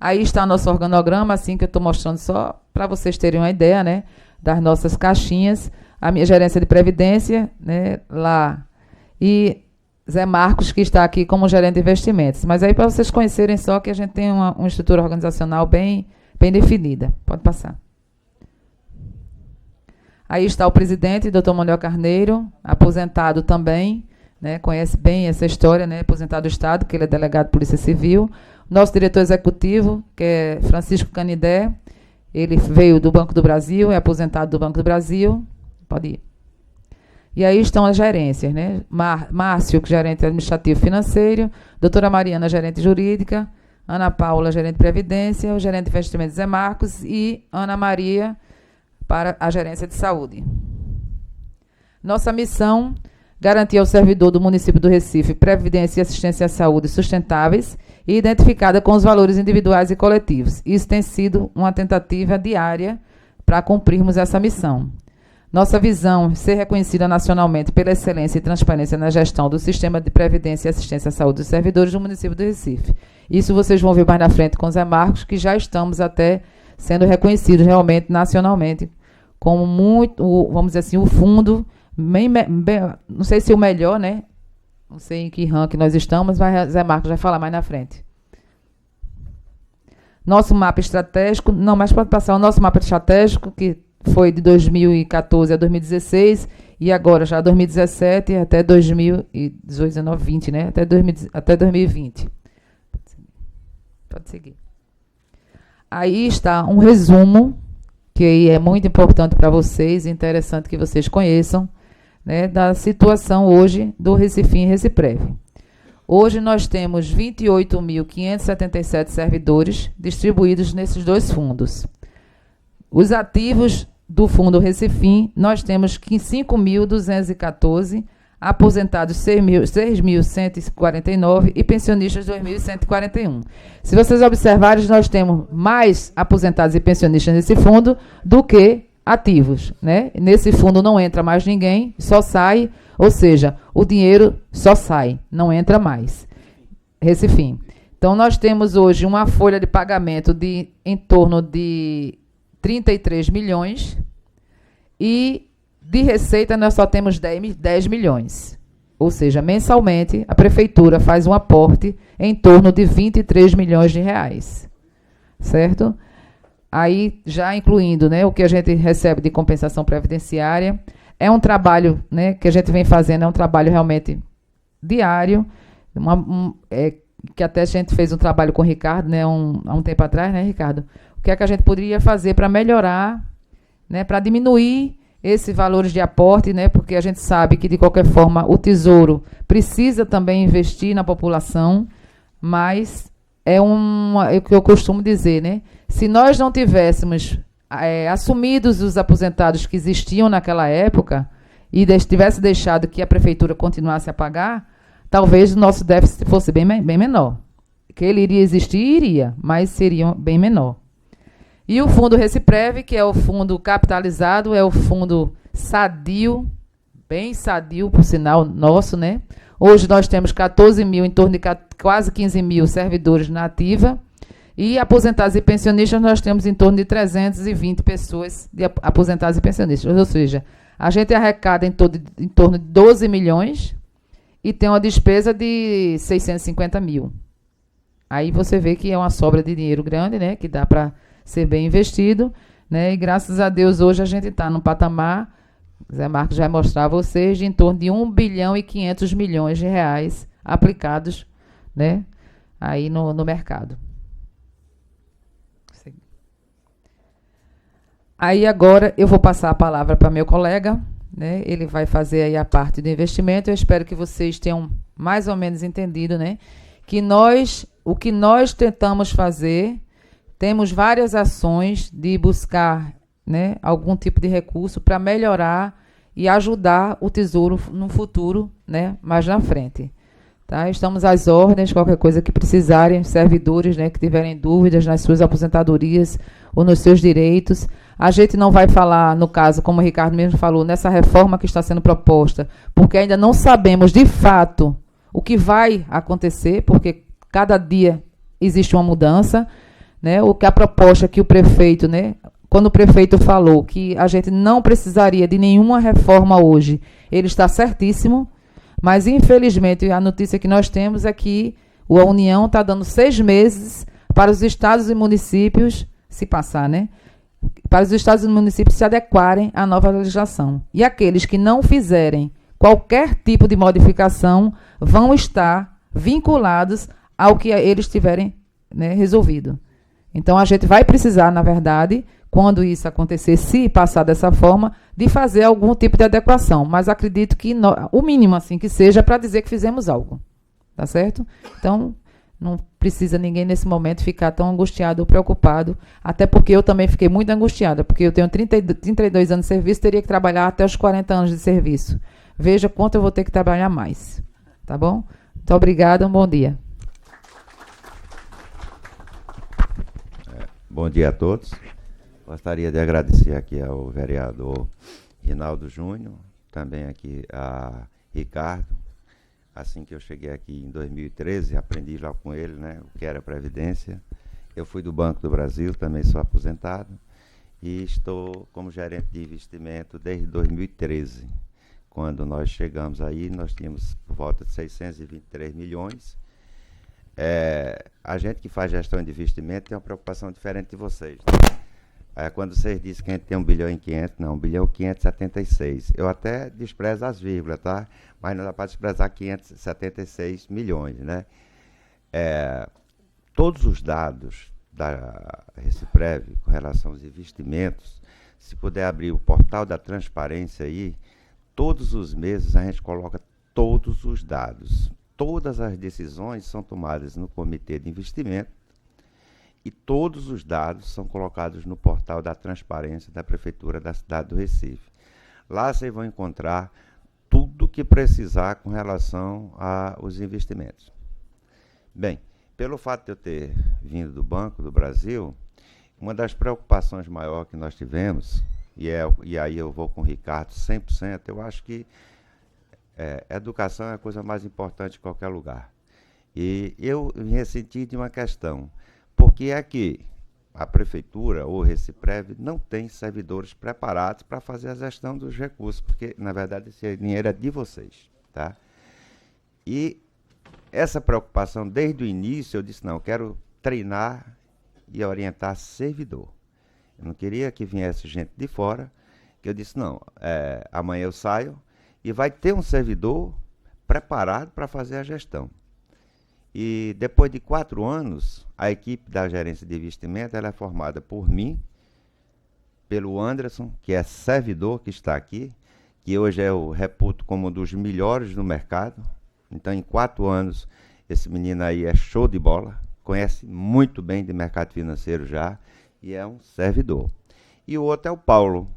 Aí está nosso organograma, assim que eu estou mostrando só para vocês terem uma ideia, né, das nossas caixinhas. A minha gerência de previdência, né, lá. E Zé Marcos, que está aqui como gerente de investimentos. Mas aí para vocês conhecerem só que a gente tem uma estrutura organizacional bem definida. Pode passar. Aí está o presidente, Dr. Manuel Carneiro, aposentado também, né, conhece bem essa história, né, aposentado do Estado, que ele é delegado de Polícia Civil. Nosso diretor executivo, que é Francisco Canidé, ele veio do Banco do Brasil, é aposentado do Banco do Brasil. Pode ir. E aí estão as gerências, né? Márcio, gerente administrativo financeiro, doutora Mariana, gerente jurídica, Ana Paula, gerente de Previdência, o gerente de investimentos Zé Marcos e Ana Maria para a gerência de saúde. Nossa missão, garantir ao servidor do município do Recife previdência e assistência à saúde sustentáveis e identificada com os valores individuais e coletivos. Isso tem sido uma tentativa diária para cumprirmos essa missão. Nossa visão, ser reconhecida nacionalmente pela excelência e transparência na gestão do sistema de previdência e assistência à saúde dos servidores do município do Recife. Isso vocês vão ver mais na frente com o Zé Marcos, que já estamos até sendo reconhecidos realmente nacionalmente como muito, vamos dizer assim, o fundo, não sei se o melhor, né? Não sei em que ranking nós estamos, mas Zé Marcos vai falar mais na frente. Nosso mapa estratégico, não, mas pode passar o nosso mapa estratégico, que foi de 2014 a 2016, e agora já 2017 até 2018, 19, 20, né? Até 2020. Pode seguir. Aí está um resumo, que é muito importante para vocês, interessante que vocês conheçam, né, da situação hoje do Recifim e Reciprev. Hoje nós temos 28.577 servidores distribuídos nesses dois fundos. Os ativos do Fundo Recifim, nós temos 5.214, aposentados 6.149 e pensionistas 2.141. Se vocês observarem, nós temos mais aposentados e pensionistas nesse fundo do que ativos, né? Nesse fundo não entra mais ninguém, só sai, ou seja, o dinheiro só sai, não entra mais. Recifim. Então, nós temos hoje uma folha de pagamento de em torno de 33 milhões e de receita nós só temos 10 milhões. Ou seja, mensalmente a prefeitura faz um aporte em torno de 23 milhões de reais. Certo? Aí já incluindo, né, o que a gente recebe de compensação previdenciária. É um trabalho, né, que a gente vem fazendo, é um trabalho realmente diário, que até a gente fez um trabalho com o Ricardo, né, há um tempo atrás, né, Ricardo? O que é que a gente poderia fazer para melhorar, né, para diminuir esses valores de aporte, né, porque a gente sabe que, de qualquer forma, o Tesouro precisa também investir na população, mas é o que eu costumo dizer, né? Se nós não tivéssemos assumidos os aposentados que existiam naquela época e tivesse deixado que a prefeitura continuasse a pagar, talvez o nosso déficit fosse bem menor. Que ele iria existir, iria, mas seria bem menor. E o fundo Reciprev, que é o fundo capitalizado, é o fundo sadio, bem sadio, por sinal, nosso, né? Hoje nós temos 14 mil, em torno de quase 15 mil servidores na ativa, e aposentados e pensionistas nós temos em torno de 320 pessoas de aposentados e pensionistas. Ou seja, a gente arrecada em torno de 12 milhões e tem uma despesa de 650 mil. Aí você vê que é uma sobra de dinheiro grande, né? Que dá para ser bem investido, né? E graças a Deus hoje a gente está num patamar, Zé Marcos vai mostrar a vocês, de em torno de 1 bilhão e 500 milhões de reais aplicados, né, aí no mercado. Aí agora eu vou passar a palavra para meu colega, né? Ele vai fazer aí a parte do investimento. Eu espero que vocês tenham mais ou menos entendido, né, que o que nós tentamos fazer, temos várias ações de buscar, né, algum tipo de recurso para melhorar e ajudar o Tesouro no futuro, né, mais na frente. Tá? Estamos às ordens, qualquer coisa que precisarem, servidores, né, que tiverem dúvidas nas suas aposentadorias ou nos seus direitos. A gente não vai falar, no caso, como o Ricardo mesmo falou, nessa reforma que está sendo proposta, porque ainda não sabemos, de fato, o que vai acontecer, porque cada dia existe uma mudança, né? O que a proposta que o prefeito, né, quando o prefeito falou que a gente não precisaria de nenhuma reforma hoje, ele está certíssimo, mas, infelizmente, a notícia que nós temos é que a União está dando 6 meses para os estados e municípios, se passar, né? Para os estados e municípios se adequarem à nova legislação. E aqueles que não fizerem qualquer tipo de modificação vão estar vinculados ao que eles tiverem, né, resolvido. Então, a gente vai precisar, na verdade, quando isso acontecer, se passar dessa forma, de fazer algum tipo de adequação. Mas acredito que o mínimo, assim, que seja para dizer que fizemos algo. Tá certo? Então, Não precisa ninguém nesse momento ficar tão angustiado ou preocupado, até porque eu também fiquei muito angustiada, porque eu tenho 32 anos de serviço, teria que trabalhar até os 40 anos de serviço. Veja quanto eu vou ter que trabalhar mais. Tá bom? Muito obrigada, um bom dia. Bom dia a todos. Gostaria de agradecer aqui ao vereador Rinaldo Júnior, também aqui a Ricardo. Assim que eu cheguei aqui em 2013, aprendi lá com ele, né, o que era Previdência. Eu fui do Banco do Brasil, também sou aposentado, e estou como gerente de investimento desde 2013. Quando nós chegamos aí, nós tínhamos por volta de 623 milhões. A gente que faz gestão de investimento tem uma preocupação diferente de vocês. Quando vocês dizem que a gente tem 1 bilhão e 500, não, 1 bilhão e 576. Eu até desprezo as vírgulas, tá? Mas não dá para desprezar 576 milhões, né? Todos os dados da Reciprev com relação aos investimentos, se puder abrir o portal da transparência aí, todos os meses a gente coloca todos os dados. Todas as decisões são tomadas no Comitê de Investimento e todos os dados são colocados no portal da transparência da Prefeitura da cidade do Recife. Lá vocês vão encontrar tudo que precisar com relação aos investimentos. Bem, pelo fato de eu ter vindo do Banco do Brasil, uma das preocupações maiores que nós tivemos, e aí eu vou com o Ricardo 100%, eu acho que educação é a coisa mais importante em qualquer lugar. E eu me ressenti de uma questão, porque é que a Prefeitura ou o Reciprev não tem servidores preparados para fazer a gestão dos recursos, porque, na verdade, esse dinheiro é de vocês, tá? E essa preocupação, desde o início, eu disse, não, eu quero treinar e orientar servidor. Eu não queria que viesse gente de fora, que eu disse, não, amanhã eu saio e vai ter um servidor preparado para fazer a gestão. E depois de 4 anos, a equipe da gerência de investimento ela é formada por mim, pelo Anderson, que é servidor que está aqui, que hoje eu reputo como um dos melhores no mercado. Então, em 4 anos, esse menino aí é show de bola, conhece muito bem de mercado financeiro já, e é um servidor. E o outro é o Paulo,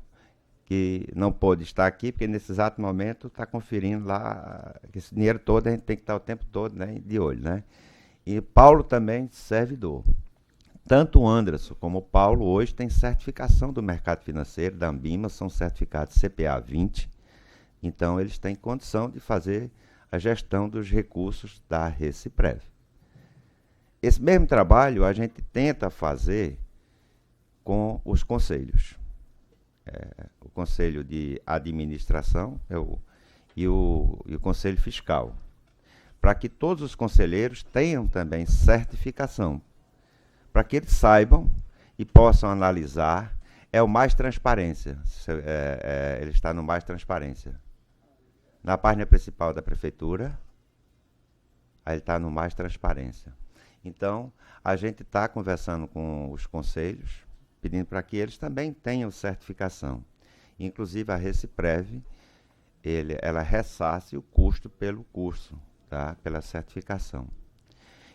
que não pôde estar aqui, porque nesse exato momento está conferindo lá, esse dinheiro todo a gente tem que estar o tempo todo, né, de olho, né? E Paulo também, servidor. Tanto o Anderson como o Paulo hoje têm certificação do mercado financeiro, da Ambima, são certificados CPA 20, então eles têm condição de fazer a gestão dos recursos da Reciprev. Esse mesmo trabalho a gente tenta fazer com os conselhos. O Conselho de Administração e o Conselho Fiscal, para que todos os conselheiros tenham também certificação, para que eles saibam e possam analisar. É o Mais Transparência, ele está no Mais Transparência. Na página principal da Prefeitura, aí ele está no Mais Transparência. Então, a gente está conversando com os conselhos, pedindo para que eles também tenham certificação. Inclusive, a Reciprev, ela ressarce o custo pelo curso, tá? Pela certificação.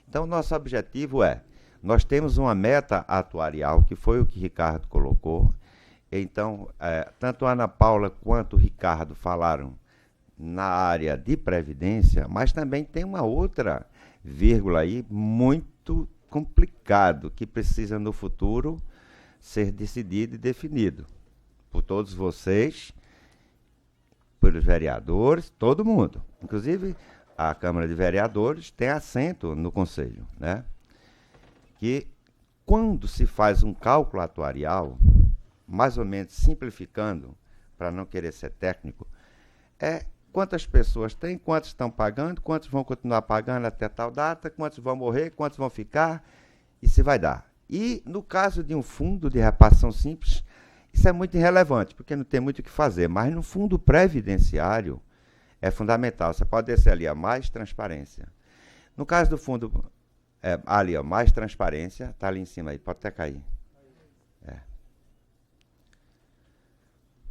Então, nosso objetivo nós temos uma meta atuarial, que foi o que Ricardo colocou. Então, tanto a Ana Paula quanto o Ricardo falaram na área de previdência, mas também tem uma outra vírgula aí muito complicado, que precisa no futuro ser decidido e definido por todos vocês, pelos vereadores, todo mundo. Inclusive, a Câmara de Vereadores tem assento no Conselho, né? Que quando se faz um cálculo atuarial, mais ou menos simplificando, para não querer ser técnico, quantas pessoas tem, quantos estão pagando, quantos vão continuar pagando até tal data, quantos vão morrer, quantos vão ficar, e se vai dar. E, no caso de um fundo de repartição simples, isso é muito irrelevante, porque não tem muito o que fazer. Mas no fundo previdenciário é fundamental. Você pode descer ali a Mais Transparência. No caso do fundo, ali, ó, Mais Transparência, está ali em cima aí, pode até cair.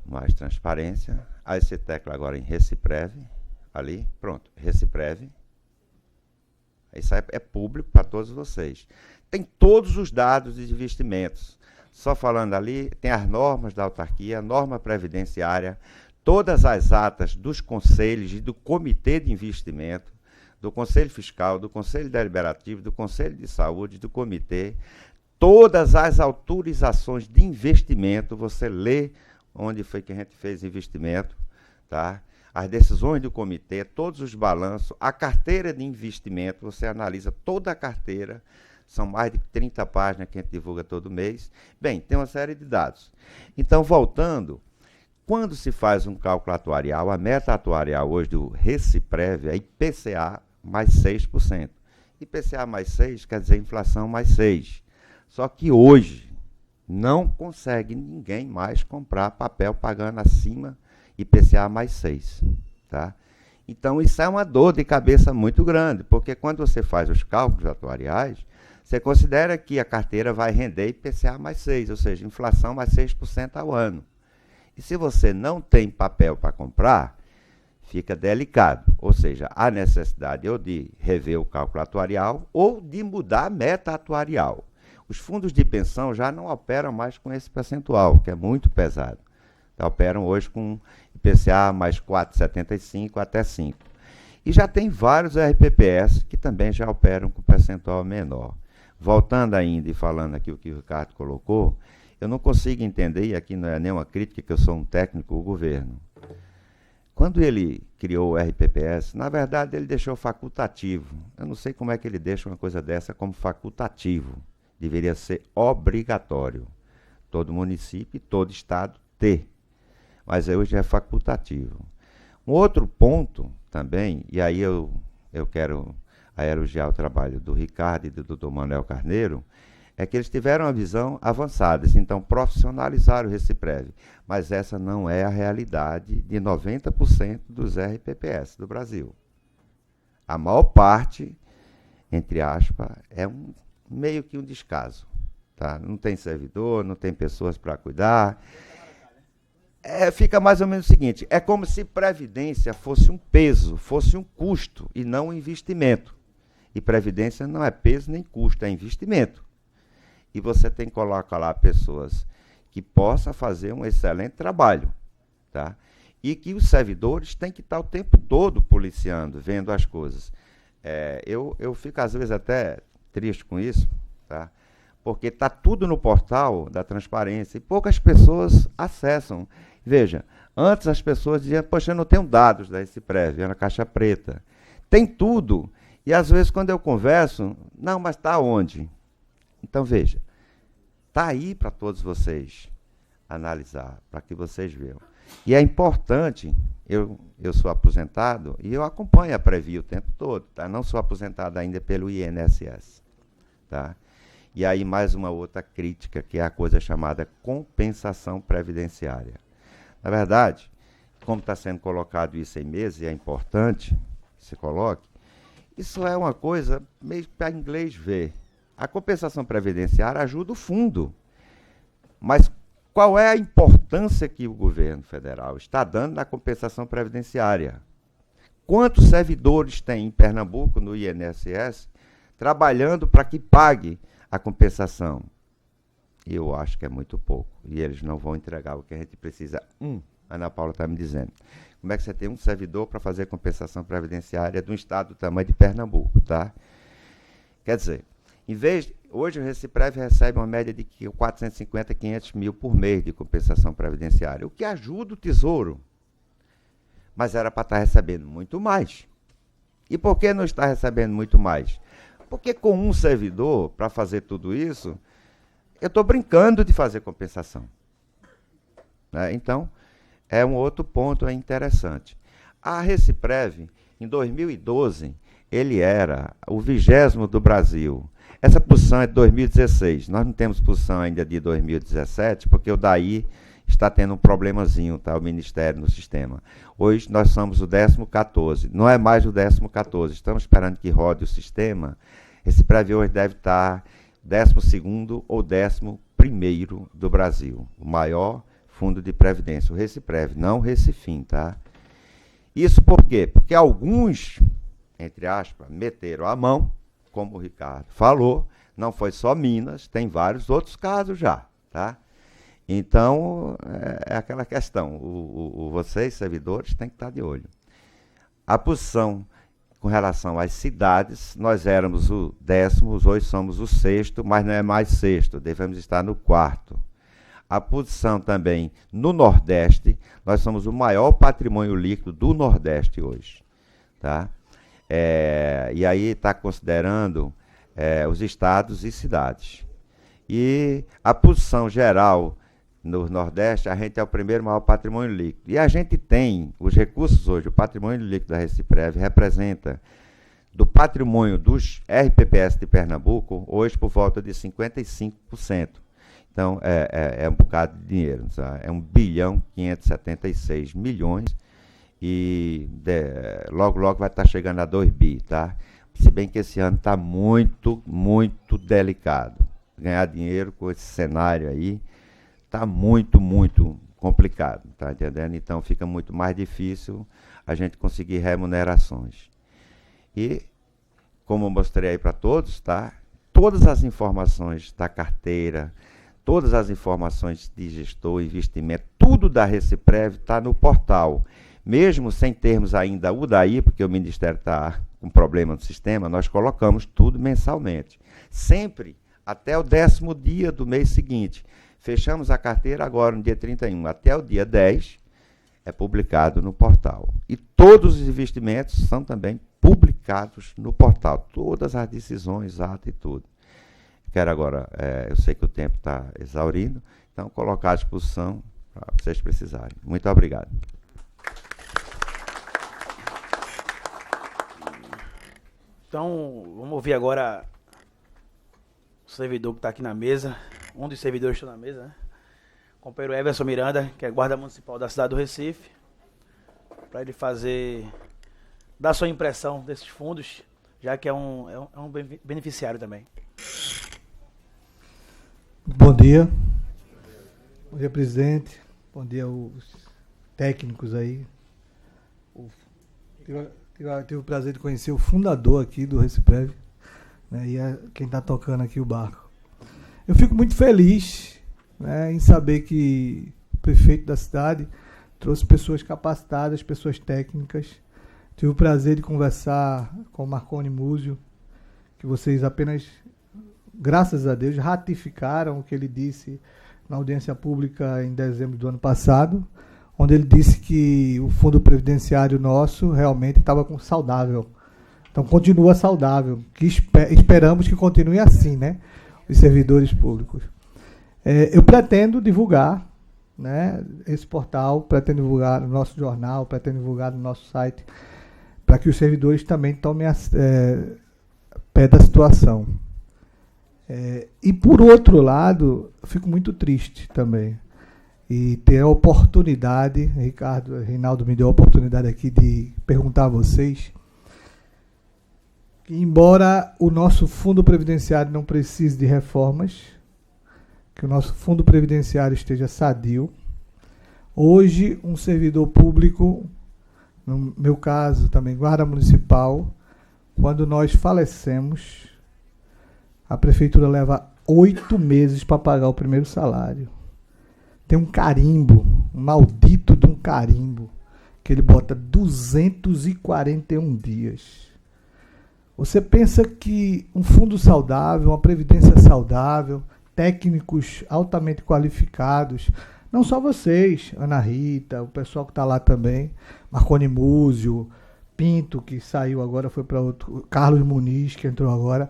Mais Transparência. Aí você tecla agora em Reciprev, ali, pronto, Reciprev. Isso é público para todos vocês. Tem todos os dados de investimentos. Só falando ali, tem as normas da autarquia, norma previdenciária, todas as atas dos conselhos e do comitê de investimento, do Conselho Fiscal, do Conselho Deliberativo, do Conselho de Saúde, do comitê, todas as autorizações de investimento, você lê onde foi que a gente fez investimento, tá? As decisões do comitê, todos os balanços, a carteira de investimento, você analisa toda a carteira, são mais de 30 páginas que a gente divulga todo mês. Bem, tem uma série de dados. Então, voltando, quando se faz um cálculo atuarial, a meta atuarial hoje do Reciprev é IPCA mais 6%. IPCA mais 6 quer dizer inflação mais 6%. Só que hoje não consegue ninguém mais comprar papel pagando acima IPCA mais 6, tá? Então, isso é uma dor de cabeça muito grande, porque quando você faz os cálculos atuariais, você considera que a carteira vai render IPCA mais 6, ou seja, inflação mais 6% ao ano. E se você não tem papel para comprar, fica delicado. Ou seja, há necessidade ou de rever o cálculo atuarial ou de mudar a meta atuarial. Os fundos de pensão já não operam mais com esse percentual, que é muito pesado. Operam hoje com IPCA mais 4,75 até 5. E já tem vários RPPS que também já operam com percentual menor. Voltando ainda e falando aqui o que o Ricardo colocou, eu não consigo entender, e aqui não é nenhuma crítica, que eu sou um técnico do governo. Quando ele criou o RPPS, na verdade ele deixou facultativo. Eu não sei como é que ele deixa uma coisa dessa como facultativo. Deveria ser obrigatório. Todo município e todo estado ter. Mas hoje é facultativo. Um outro ponto também, e aí eu quero elogiar o trabalho do Ricardo e do Dr. Manuel Carneiro, é que eles tiveram uma visão avançada, então profissionalizaram o Reciprev. Mas essa não é a realidade de 90% dos RPPS do Brasil. A maior parte, entre aspas, é meio que um descaso. Tá? Não tem servidor, não tem pessoas para cuidar. Fica mais ou menos o seguinte, é como se previdência fosse um peso, fosse um custo e não um investimento. E previdência não é peso nem custo, é investimento. E você tem que colocar lá pessoas que possam fazer um excelente trabalho. Tá? E que os servidores têm que estar o tempo todo policiando, vendo as coisas. Eu fico às vezes até triste com isso, tá? Porque está tudo no portal da transparência e poucas pessoas acessam. Veja, antes as pessoas diziam, poxa, eu não tenho dados da Reciprev, na caixa preta. Tem tudo. E às vezes quando eu converso, não, mas está onde? Então veja, está aí para todos vocês analisar, para que vocês vejam. E é importante, eu sou aposentado e eu acompanho a Previ o tempo todo, tá? Não sou aposentado ainda pelo INSS. Tá? E aí mais uma outra crítica, que é a coisa chamada compensação previdenciária. Na verdade, como está sendo colocado isso em mesa, e é importante que se coloque, isso é uma coisa meio para inglês ver. A compensação previdenciária ajuda o fundo. Mas qual é a importância que o governo federal está dando na compensação previdenciária? Quantos servidores tem em Pernambuco, no INSS, trabalhando para que pague a compensação? Eu acho que é muito pouco. E eles não vão entregar o que a gente precisa. A Ana Paula está me dizendo. Como é que você tem um servidor para fazer compensação previdenciária de um estado do tamanho de Pernambuco, tá? Quer dizer, hoje o Reciprev recebe uma média de 450, 500 mil por mês de compensação previdenciária, o que ajuda o Tesouro. Mas era para estar recebendo muito mais. E por que não está recebendo muito mais? Porque com um servidor, para fazer tudo isso, eu estou brincando de fazer compensação. Né? Então, é um outro ponto interessante. A Reciprev, em 2012, ele era o 20º do Brasil. Essa posição é de 2016. Nós não temos posição ainda de 2017, porque o DAI está tendo um problemazinho, tá? O Ministério no sistema. Hoje nós somos o 14º. Não é mais o 14º. Estamos esperando que rode o sistema. Esse Reciprev hoje deve estar 12º ou 11º do Brasil. O maior fundo de previdência. O Reciprev, não o Recifim, tá? Isso por quê? Porque alguns, entre aspas, meteram a mão como o Ricardo falou, não foi só Minas, tem vários outros casos já, tá? Então, é aquela questão, vocês, servidores, têm que estar de olho. A posição com relação às cidades, nós éramos o 10º, hoje somos o 6º, mas não é mais 6º, devemos estar no 4º. A posição também no Nordeste, nós somos o maior patrimônio líquido do Nordeste hoje, tá? E aí está considerando os estados e cidades. E a posição geral no Nordeste, a gente é o primeiro maior patrimônio líquido. E a gente tem os recursos hoje, o patrimônio líquido da Reciprev representa do patrimônio dos RPPS de Pernambuco, hoje por volta de 55%. Então, é um bocado de dinheiro, sabe? É 1.576 bilhões e logo, logo vai estar chegando a 2 bi, tá? Se bem que esse ano está muito, muito delicado. Ganhar dinheiro com esse cenário aí está muito, muito complicado, tá entendendo? Então, fica muito mais difícil a gente conseguir remunerações. E, como eu mostrei aí para todos, tá? Todas as informações da carteira, todas as informações de gestor, investimento, tudo da Reciprev está no portal. Mesmo sem termos ainda o DAI, porque o Ministério está com problema no sistema, nós colocamos tudo mensalmente. Sempre até o 10º dia do mês seguinte. Fechamos a carteira agora no dia 31. Até o dia 10 é publicado no portal. E todos os investimentos são também publicados no portal. Todas as decisões, atos e tudo. Quero agora, eu sei que o tempo está exaurindo, então colocar à disposição para vocês precisarem. Muito obrigado. Então, vamos ouvir agora o servidor que está aqui na mesa, um dos servidores que está na mesa, né? O companheiro Everson Miranda, que é guarda municipal da cidade do Recife, para ele dar sua impressão desses fundos, já que é um beneficiário também. Bom dia. Bom dia, presidente. Bom dia aos técnicos aí. Tive o prazer de conhecer o fundador aqui do Reciprev, né, e quem está tocando aqui o barco. Eu fico muito feliz, né, em saber que o prefeito da cidade trouxe pessoas capacitadas, pessoas técnicas. Tive o prazer de conversar com o Marconi Múzio, que vocês apenas, graças a Deus, ratificaram o que ele disse na audiência pública em dezembro do ano passado, onde ele disse que o fundo previdenciário nosso realmente estava saudável. Então, continua saudável, que esperamos que continue assim, né, os servidores públicos. Eu pretendo divulgar, né, esse portal, pretendo divulgar no nosso jornal, pretendo divulgar no nosso site, para que os servidores também tomem pé da situação. E, por outro lado, eu fico muito triste também. E ter a oportunidade, Reinaldo me deu a oportunidade aqui de perguntar a vocês, que embora o nosso fundo previdenciário não precise de reformas, que o nosso fundo previdenciário esteja sadio, hoje um servidor público, no meu caso também guarda municipal, quando nós falecemos, a prefeitura leva 8 meses para pagar o primeiro salário. Tem um carimbo, um maldito de um carimbo, que ele bota 241 dias. Você pensa que um fundo saudável, uma previdência saudável, técnicos altamente qualificados, não só vocês, Ana Rita, o pessoal que está lá também, Marconi Múzio, Pinto, que saiu agora, foi para outro, Carlos Muniz, que entrou agora.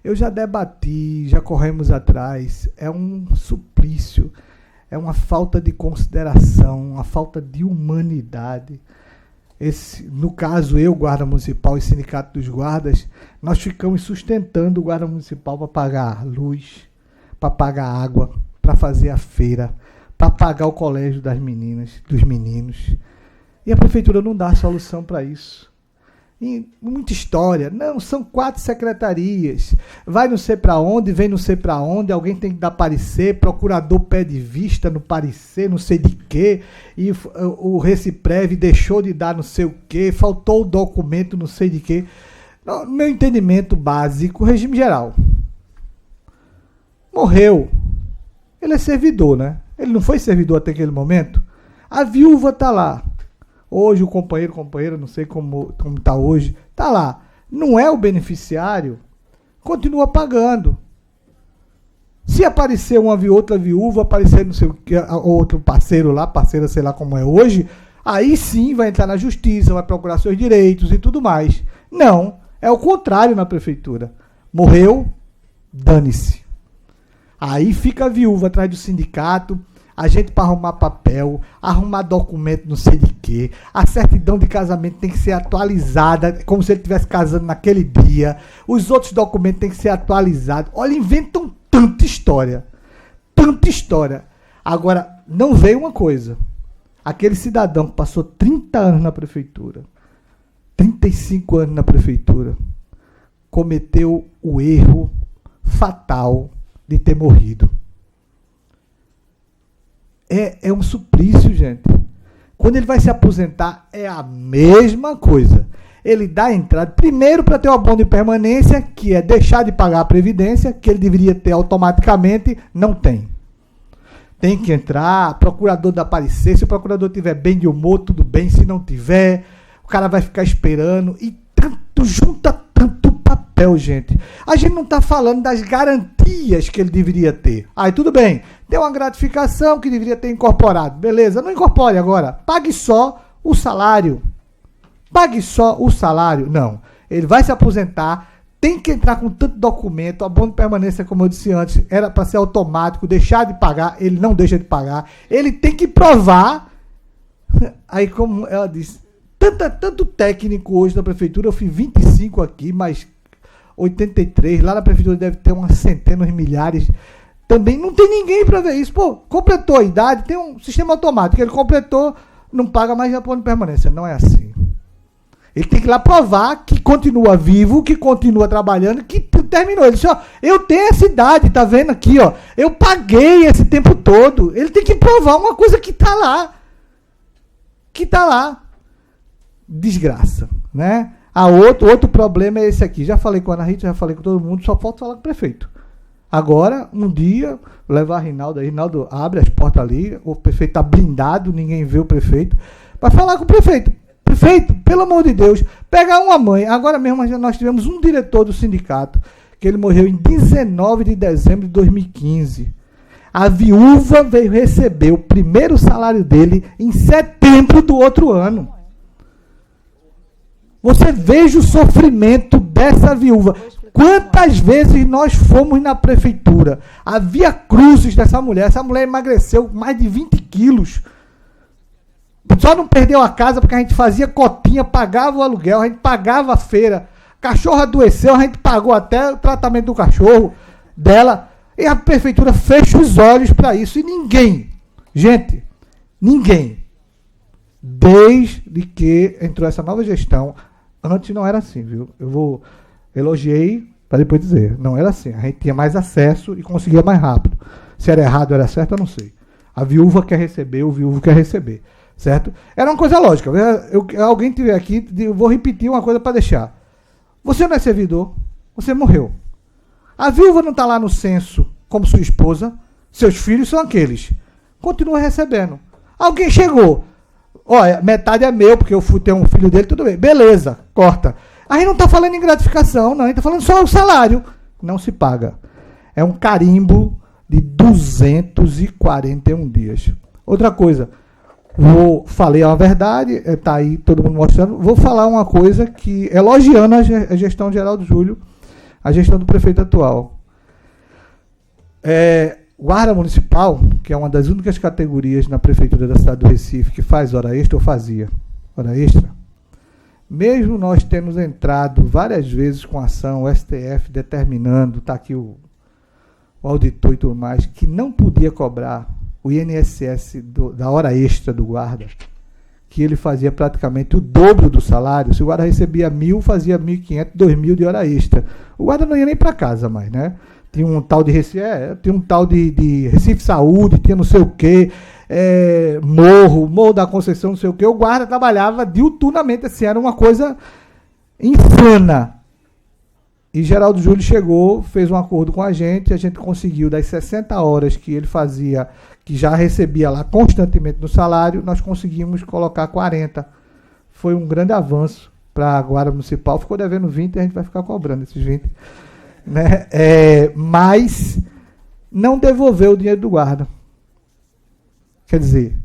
Eu já debati, já corremos atrás, é um suplício. É uma falta de consideração, uma falta de humanidade. No caso, eu, guarda municipal e sindicato dos guardas, nós ficamos sustentando o guarda municipal para pagar luz, para pagar água, para fazer a feira, para pagar o colégio das meninas, dos meninos. E a prefeitura não dá solução para isso. E muita história. Não, são 4 secretarias. Vai não sei para onde, vem não sei para onde, alguém tem que dar parecer, procurador pede vista no parecer, não sei de quê, e o Reciprev deixou de dar não sei o quê, faltou o documento não sei de quê. No meu entendimento básico, regime geral. Morreu. Ele é servidor, né? Ele não foi servidor até aquele momento. A viúva está lá. Hoje o companheiro, não sei como está hoje, está lá. Não é o beneficiário, continua pagando. Se aparecer outra viúva, aparecer não sei o que, outro parceiro lá, parceira sei lá como é hoje, aí sim vai entrar na justiça, vai procurar seus direitos e tudo mais. Não, é o contrário na prefeitura. Morreu, dane-se. Aí fica a viúva atrás do sindicato, a gente para arrumar papel, arrumar documento não sei de quê, a certidão de casamento tem que ser atualizada, como se ele estivesse casando naquele dia, os outros documentos têm que ser atualizados. Olha, inventam tanta história. Agora, não veio uma coisa. Aquele cidadão que passou 30 anos na prefeitura, 35 anos na prefeitura, cometeu o erro fatal de ter morrido. É um suplício, gente. Quando ele vai se aposentar, é a mesma coisa. Ele dá a entrada, primeiro para ter o abono de permanência, que é deixar de pagar a previdência, que ele deveria ter automaticamente, não tem. Tem que entrar, procurador da aparecer, se o procurador tiver bem de humor, tudo bem, se não tiver, o cara vai ficar esperando, e junta tanto papel, gente. A gente não está falando das garantias que ele deveria ter. Aí tudo bem, tem uma gratificação que deveria ter incorporado, beleza, não incorpore agora, pague só o salário. Não, ele vai se aposentar, tem que entrar com tanto documento, abono de permanência, como eu disse antes, era para ser automático, deixar de pagar, ele não deixa de pagar, ele tem que provar. Aí, como ela disse, tanto técnico hoje na prefeitura, eu fiz 25 aqui, mas 83, lá na prefeitura deve ter umas centenas, milhares, também não tem ninguém para ver isso. Pô, completou a idade, tem um sistema automático, ele completou, não paga mais abono de permanência, não é assim. Ele tem que ir lá provar que continua vivo, que continua trabalhando, que terminou. Ele disse, ó, eu tenho essa idade, tá vendo aqui, ó, eu paguei esse tempo todo. Ele tem que provar uma coisa que tá lá. Desgraça, né? Outro problema é esse aqui. Já falei com a Ana Rita, já falei com todo mundo, só falta falar com o prefeito. Agora, um dia, levar a Rinaldo, abre as portas ali, o prefeito está blindado, ninguém vê o prefeito, para falar com o prefeito. Prefeito, pelo amor de Deus, pegar uma mãe. Agora mesmo nós tivemos um diretor do sindicato, que ele morreu em 19 de dezembro de 2015. A viúva veio receber o primeiro salário dele em setembro do outro ano. Você veja o sofrimento dessa viúva. Quantas vezes nós fomos na prefeitura? Havia cruzes dessa mulher. Essa mulher emagreceu mais de 20 quilos. Só não perdeu a casa porque a gente fazia cotinha, pagava o aluguel, a gente pagava a feira. Cachorro adoeceu, a gente pagou até o tratamento do cachorro dela. E a prefeitura fecha os olhos para isso. E ninguém, desde que entrou essa nova gestão, antes não era assim, viu? Elogiei para depois dizer, não era assim. A gente tinha mais acesso e conseguia mais rápido. Se era errado ou era certo, eu não sei. A viúva quer receber, o viúvo quer receber. Certo? Era uma coisa lógica. Alguém tiver aqui, eu vou repetir uma coisa para deixar. Você não é servidor, você morreu. A viúva não está lá no censo como sua esposa, seus filhos são aqueles. Continua recebendo. Alguém chegou, olha, metade é meu, porque eu fui ter um filho dele, tudo bem. Beleza, corta. A gente não está falando em gratificação, não, a gente está falando só o salário. Não se paga. É um carimbo de 241 dias. Outra coisa, falei a verdade, está aí todo mundo mostrando. Vou falar uma coisa que, elogiando a gestão de Geraldo Júlio, a gestão do prefeito atual. Guarda Municipal, que é uma das únicas categorias na prefeitura da cidade do Recife que faz hora extra, ou fazia hora extra, mesmo nós temos entrado várias vezes com ação, o STF determinando, está aqui o auditor e tudo mais, que não podia cobrar o INSS da hora extra do guarda, que ele fazia praticamente o dobro do salário. Se o guarda recebia 1.000, fazia 1.500, 2.000 de hora extra. O guarda não ia nem para casa mais, né? Tinha um tal de Recife Saúde, tinha não sei o quê, Morro da Conceição, não sei o quê. O guarda trabalhava diuturnamente, assim, era uma coisa insana. E Geraldo Júlio chegou, fez um acordo com a gente conseguiu, das 60 horas que ele fazia, que já recebia lá constantemente no salário, nós conseguimos colocar 40. Foi um grande avanço para a Guarda Municipal, ficou devendo 20 e a gente vai ficar cobrando esses 20. Né? Mas não devolveu o dinheiro do guarda. Quer dizer,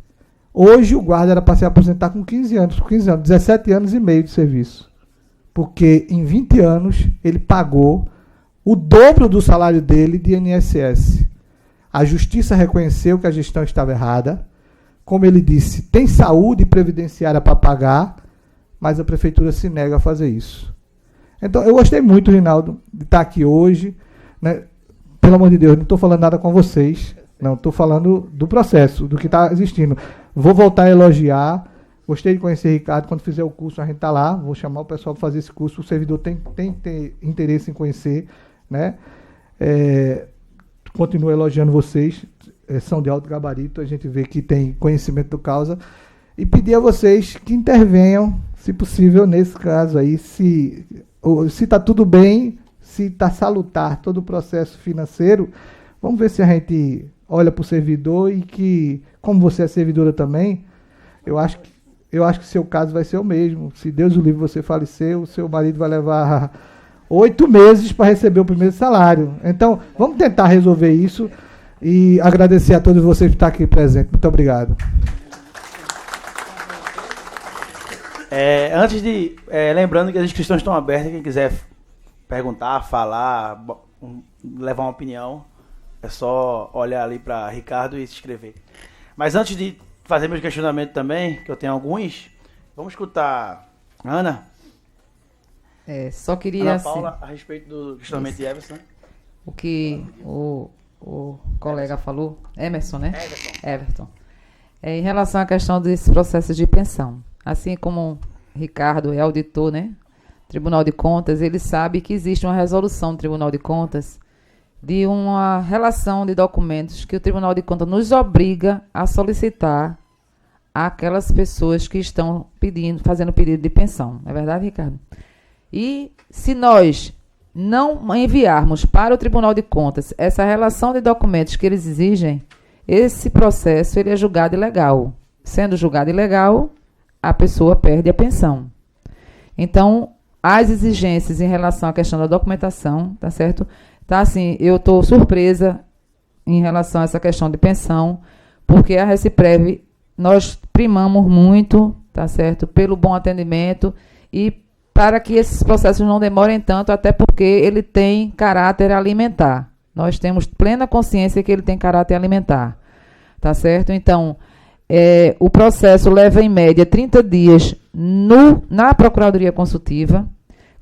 hoje o guarda era para se aposentar com 15 anos, 17 anos e meio de serviço. Porque em 20 anos ele pagou o dobro do salário dele de INSS. A justiça reconheceu que a gestão estava errada. Como ele disse, tem saúde previdenciária para pagar, mas a prefeitura se nega a fazer isso. Então, eu gostei muito, Rinaldo, de estar aqui hoje. Né? Pelo amor de Deus, não estou falando nada com vocês. Não, estou falando do processo, do que está existindo. Vou voltar a elogiar. Gostei de conhecer Ricardo. Quando fizer o curso, a gente está lá. Vou chamar o pessoal para fazer esse curso. O servidor tem que ter interesse em conhecer. Né? Continuo elogiando vocês. São de alto gabarito. A gente vê que tem conhecimento do causa. E pedir a vocês que intervenham, se possível, nesse caso aí. Se está tudo bem, se está salutar todo o processo financeiro, vamos ver se a gente olha para o servidor e que, como você é servidora também, eu acho que seu caso vai ser o mesmo. Se Deus o livre você falecer, o seu marido vai levar 8 meses para receber o primeiro salário. Então, vamos tentar resolver isso e agradecer a todos vocês por estar aqui presentes. Muito obrigado. Lembrando que as inscrições estão abertas, quem quiser perguntar, falar, levar uma opinião, é só olhar ali para Ricardo e se inscrever. Mas antes de fazer meus questionamentos também, que eu tenho alguns, vamos escutar Ana. Só queria... Ana Paula, a respeito do questionamento de Everson. O que o colega falou, Emerson, né? Everton. Em relação à questão desse processo de pensão. Assim como Ricardo é auditor, né? Tribunal de Contas, ele sabe que existe uma resolução do Tribunal de Contas de uma relação de documentos que o Tribunal de Contas nos obriga a solicitar àquelas pessoas que estão fazendo pedido de pensão. Não é verdade, Ricardo? E se nós não enviarmos para o Tribunal de Contas essa relação de documentos que eles exigem, esse processo ele é julgado ilegal. Sendo julgado ilegal, a pessoa perde a pensão. Então, as exigências em relação à questão da documentação, tá certo? Tá assim, eu estou surpresa em relação a essa questão de pensão, porque a Reciprev, nós primamos muito, tá certo? Pelo bom atendimento e para que esses processos não demorem tanto, até porque ele tem caráter alimentar. Nós temos plena consciência que ele tem caráter alimentar, tá certo? Então, o processo leva, em média, 30 dias na Procuradoria Consultiva.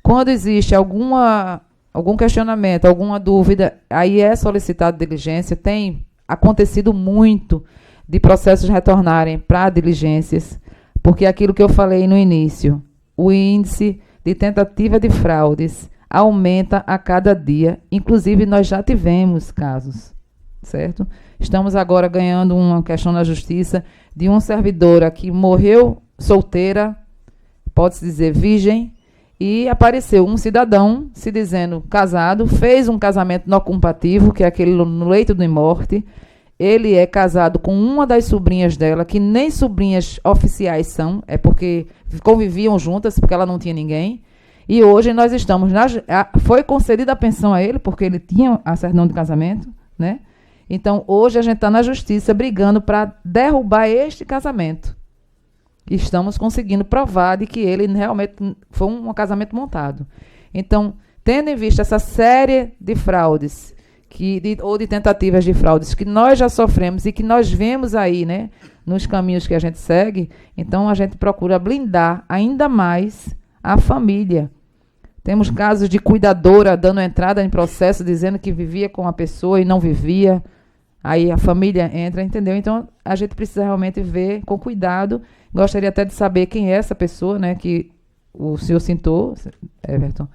Quando existe algum questionamento, alguma dúvida, aí é solicitado diligência. Tem acontecido muito de processos retornarem para diligências, porque aquilo que eu falei no início, o índice de tentativa de fraudes aumenta a cada dia. Inclusive, nós já tivemos casos, certo? Estamos agora ganhando uma questão na justiça de uma servidora que morreu solteira, pode-se dizer virgem, e apareceu um cidadão se dizendo casado, fez um casamento não compatível, que é aquele no leito de morte. Ele é casado com uma das sobrinhas dela, que nem sobrinhas oficiais são, é porque conviviam juntas, porque ela não tinha ninguém. E hoje nós estamos... foi concedida a pensão a ele, porque ele tinha a certidão de casamento, né? Então, hoje a gente está na justiça brigando para derrubar este casamento. Estamos conseguindo provar de que ele realmente foi um casamento montado. Então, tendo em vista essa série de fraudes, ou de tentativas de fraudes que nós já sofremos e que nós vemos aí, né, nos caminhos que a gente segue, então a gente procura blindar ainda mais a família. Temos casos de cuidadora dando entrada em processo, dizendo que vivia com a pessoa e não vivia. Aí a família entra, entendeu? Então, a gente precisa realmente ver com cuidado. Gostaria até de saber quem é essa pessoa, né, que o senhor citou, Everton,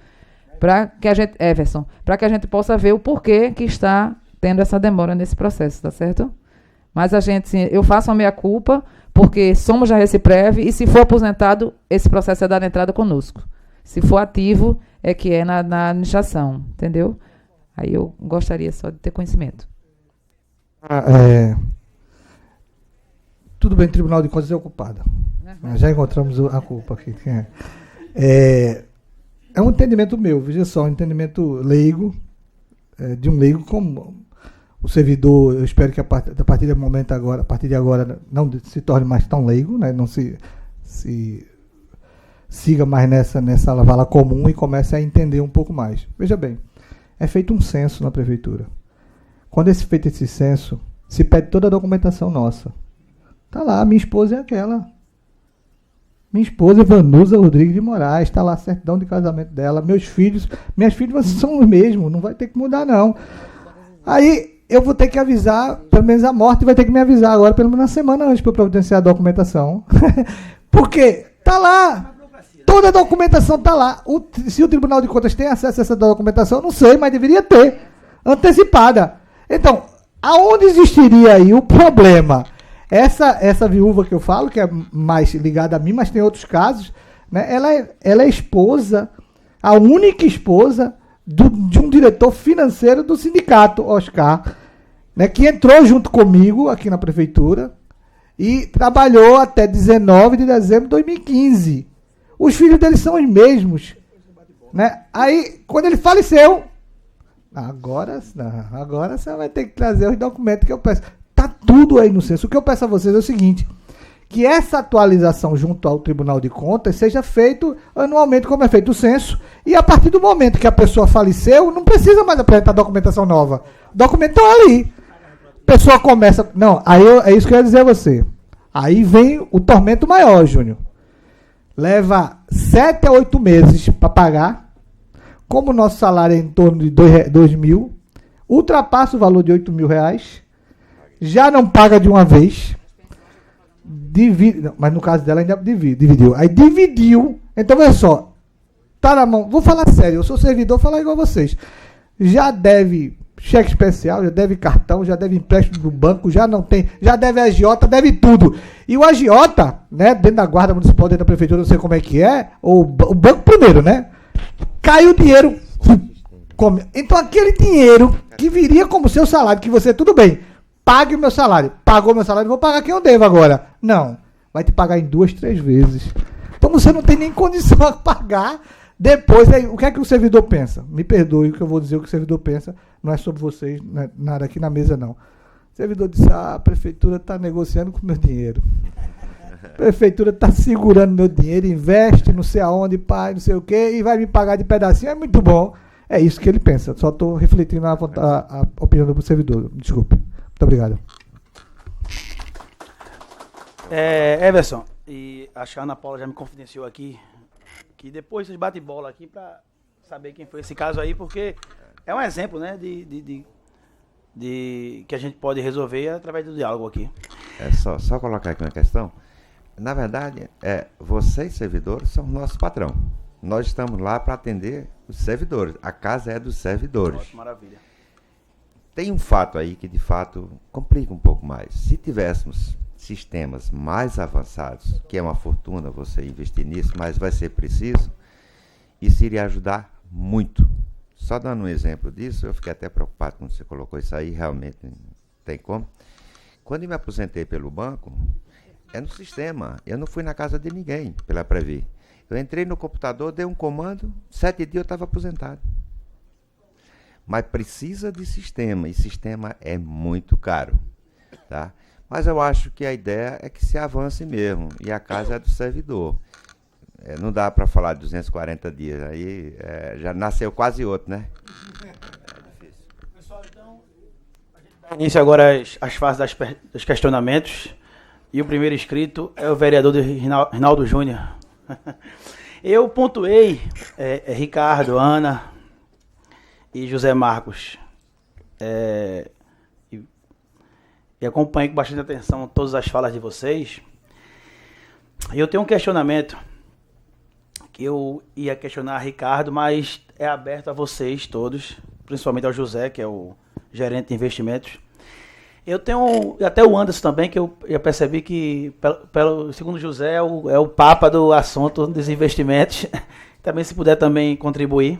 para que a gente possa ver o porquê que está tendo essa demora nesse processo, tá certo? Mas eu faço a meia-culpa, porque somos da Reciprev, e se for aposentado, esse processo é dado entrada conosco. Se for ativo, é que é na administração, entendeu? Aí eu gostaria só de ter conhecimento. Tudo bem, Tribunal de Contas é ocupado. Nós já encontramos a culpa aqui. É um entendimento meu, veja só, um entendimento leigo, de um leigo como o servidor. Eu espero que a partir do momento agora, a partir de agora, não se torne mais tão leigo, né, não se siga mais nessa vala comum e comece a entender um pouco mais. Veja bem, é feito um censo na prefeitura. Quando é feito esse censo, se pede toda a documentação nossa. Tá lá, minha esposa é aquela. Minha esposa é Vanusa Rodrigues de Moraes, está lá a certidão de casamento dela. Minhas filhas são os mesmos, não vai ter que mudar não. Aí eu vou ter que avisar, pelo menos a morte vai ter que me avisar agora, pelo menos uma semana antes, para eu providenciar a documentação. Porque tá lá, toda a documentação tá lá. Se o Tribunal de Contas tem acesso a essa documentação, eu não sei, mas deveria ter, antecipada. Então, aonde existiria aí o problema? Essa viúva que eu falo, que é mais ligada a mim, mas tem outros casos, né? Ela é esposa, a única esposa de um diretor financeiro do sindicato, Oscar, né? Que entrou junto comigo aqui na prefeitura e trabalhou até 19 de dezembro de 2015. Os filhos dele são os mesmos. Né? Aí, quando ele faleceu, agora você vai ter que trazer os documentos que eu peço. Está tudo aí no censo. O que eu peço a vocês é o seguinte, que essa atualização junto ao Tribunal de Contas seja feito anualmente, como é feito o censo, e a partir do momento que a pessoa faleceu, não precisa mais apresentar documentação nova. O documento está ali. A pessoa começa... Não, aí é isso que eu ia dizer a você. Aí vem o tormento maior, Júnior. Leva 7 a 8 meses para pagar. Como o nosso salário é em torno de 2 mil, ultrapassa o valor de 8 mil reais, já não paga de uma vez, mas no caso dela ainda dividiu. Aí dividiu, então veja só, tá na mão, vou falar sério, eu sou servidor, vou falar igual a vocês, já deve cheque especial, já deve cartão, já deve empréstimo do banco, já não tem, já deve agiota, deve tudo. E o agiota, né, dentro da guarda municipal, dentro da prefeitura, não sei como é que é, ou o banco primeiro, né, caiu o dinheiro, então aquele dinheiro que viria como seu salário, que você, tudo bem, pague o meu salário. Pagou meu salário, vou pagar quem eu devo agora. Não. Vai te pagar em 2, 3 vezes. Então você não tem nem condição de pagar depois. Aí, o que é que o servidor pensa? Me perdoe o que eu vou dizer, o que o servidor pensa. Não é sobre vocês, não é nada aqui na mesa, não. O servidor disse, a prefeitura está negociando com o meu dinheiro. A prefeitura está segurando meu dinheiro, investe não sei aonde, pai, não sei o quê, e vai me pagar de pedacinho. É muito bom. É isso que ele pensa. Só estou refletindo a opinião do servidor. Desculpe. Muito obrigado. Everson, e a Ana Paula já me confidenciou aqui que depois vocês batem bola aqui para saber quem foi esse caso aí, porque é um exemplo, né, de que a gente pode resolver através do diálogo aqui. Só colocar aqui uma questão. Na verdade, vocês, servidores, são o nosso patrão. Nós estamos lá para atender os servidores. A casa é dos servidores. Ótimo, maravilha. Tem um fato aí que, de fato, complica um pouco mais. Se tivéssemos sistemas mais avançados, que é uma fortuna você investir nisso, mas vai ser preciso, isso iria ajudar muito. Só dando um exemplo disso, eu fiquei até preocupado quando você colocou isso aí, realmente não tem como. Quando eu me aposentei pelo banco, é no sistema. Eu não fui na casa de ninguém pela Previ. Eu entrei no computador, dei um comando, 7 dias eu estava aposentado. Mas precisa de sistema, e sistema é muito caro, tá? Mas eu acho que a ideia é que se avance mesmo, e a casa é do servidor. Não dá para falar de 240 dias, aí já nasceu quase outro, né? Pessoal, então, a gente dá início agora às fases dos questionamentos, e o primeiro inscrito é o vereador Rinaldo Júnior. Eu pontuei Ricardo, Ana e José Marcos, e acompanhei com bastante atenção todas as falas de vocês. E eu tenho um questionamento que eu ia questionar a Ricardo, mas é aberto a vocês todos, principalmente ao José, que é o gerente de investimentos. Eu tenho, até o Anderson também, que eu já percebi que, segundo o José, é o papa do assunto dos investimentos. também se puder também contribuir.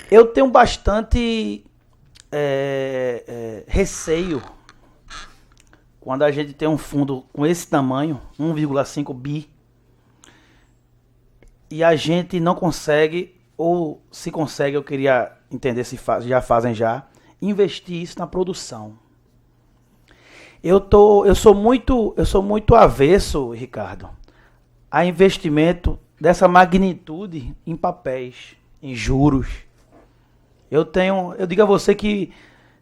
Eu tenho bastante receio quando a gente tem um fundo com esse tamanho, 1,5 bi, e a gente não consegue, ou se consegue, eu queria entender se já fazem investir isso na produção. Eu sou muito avesso, Ricardo, a investimento dessa magnitude em papéis, em juros. Eu digo a você que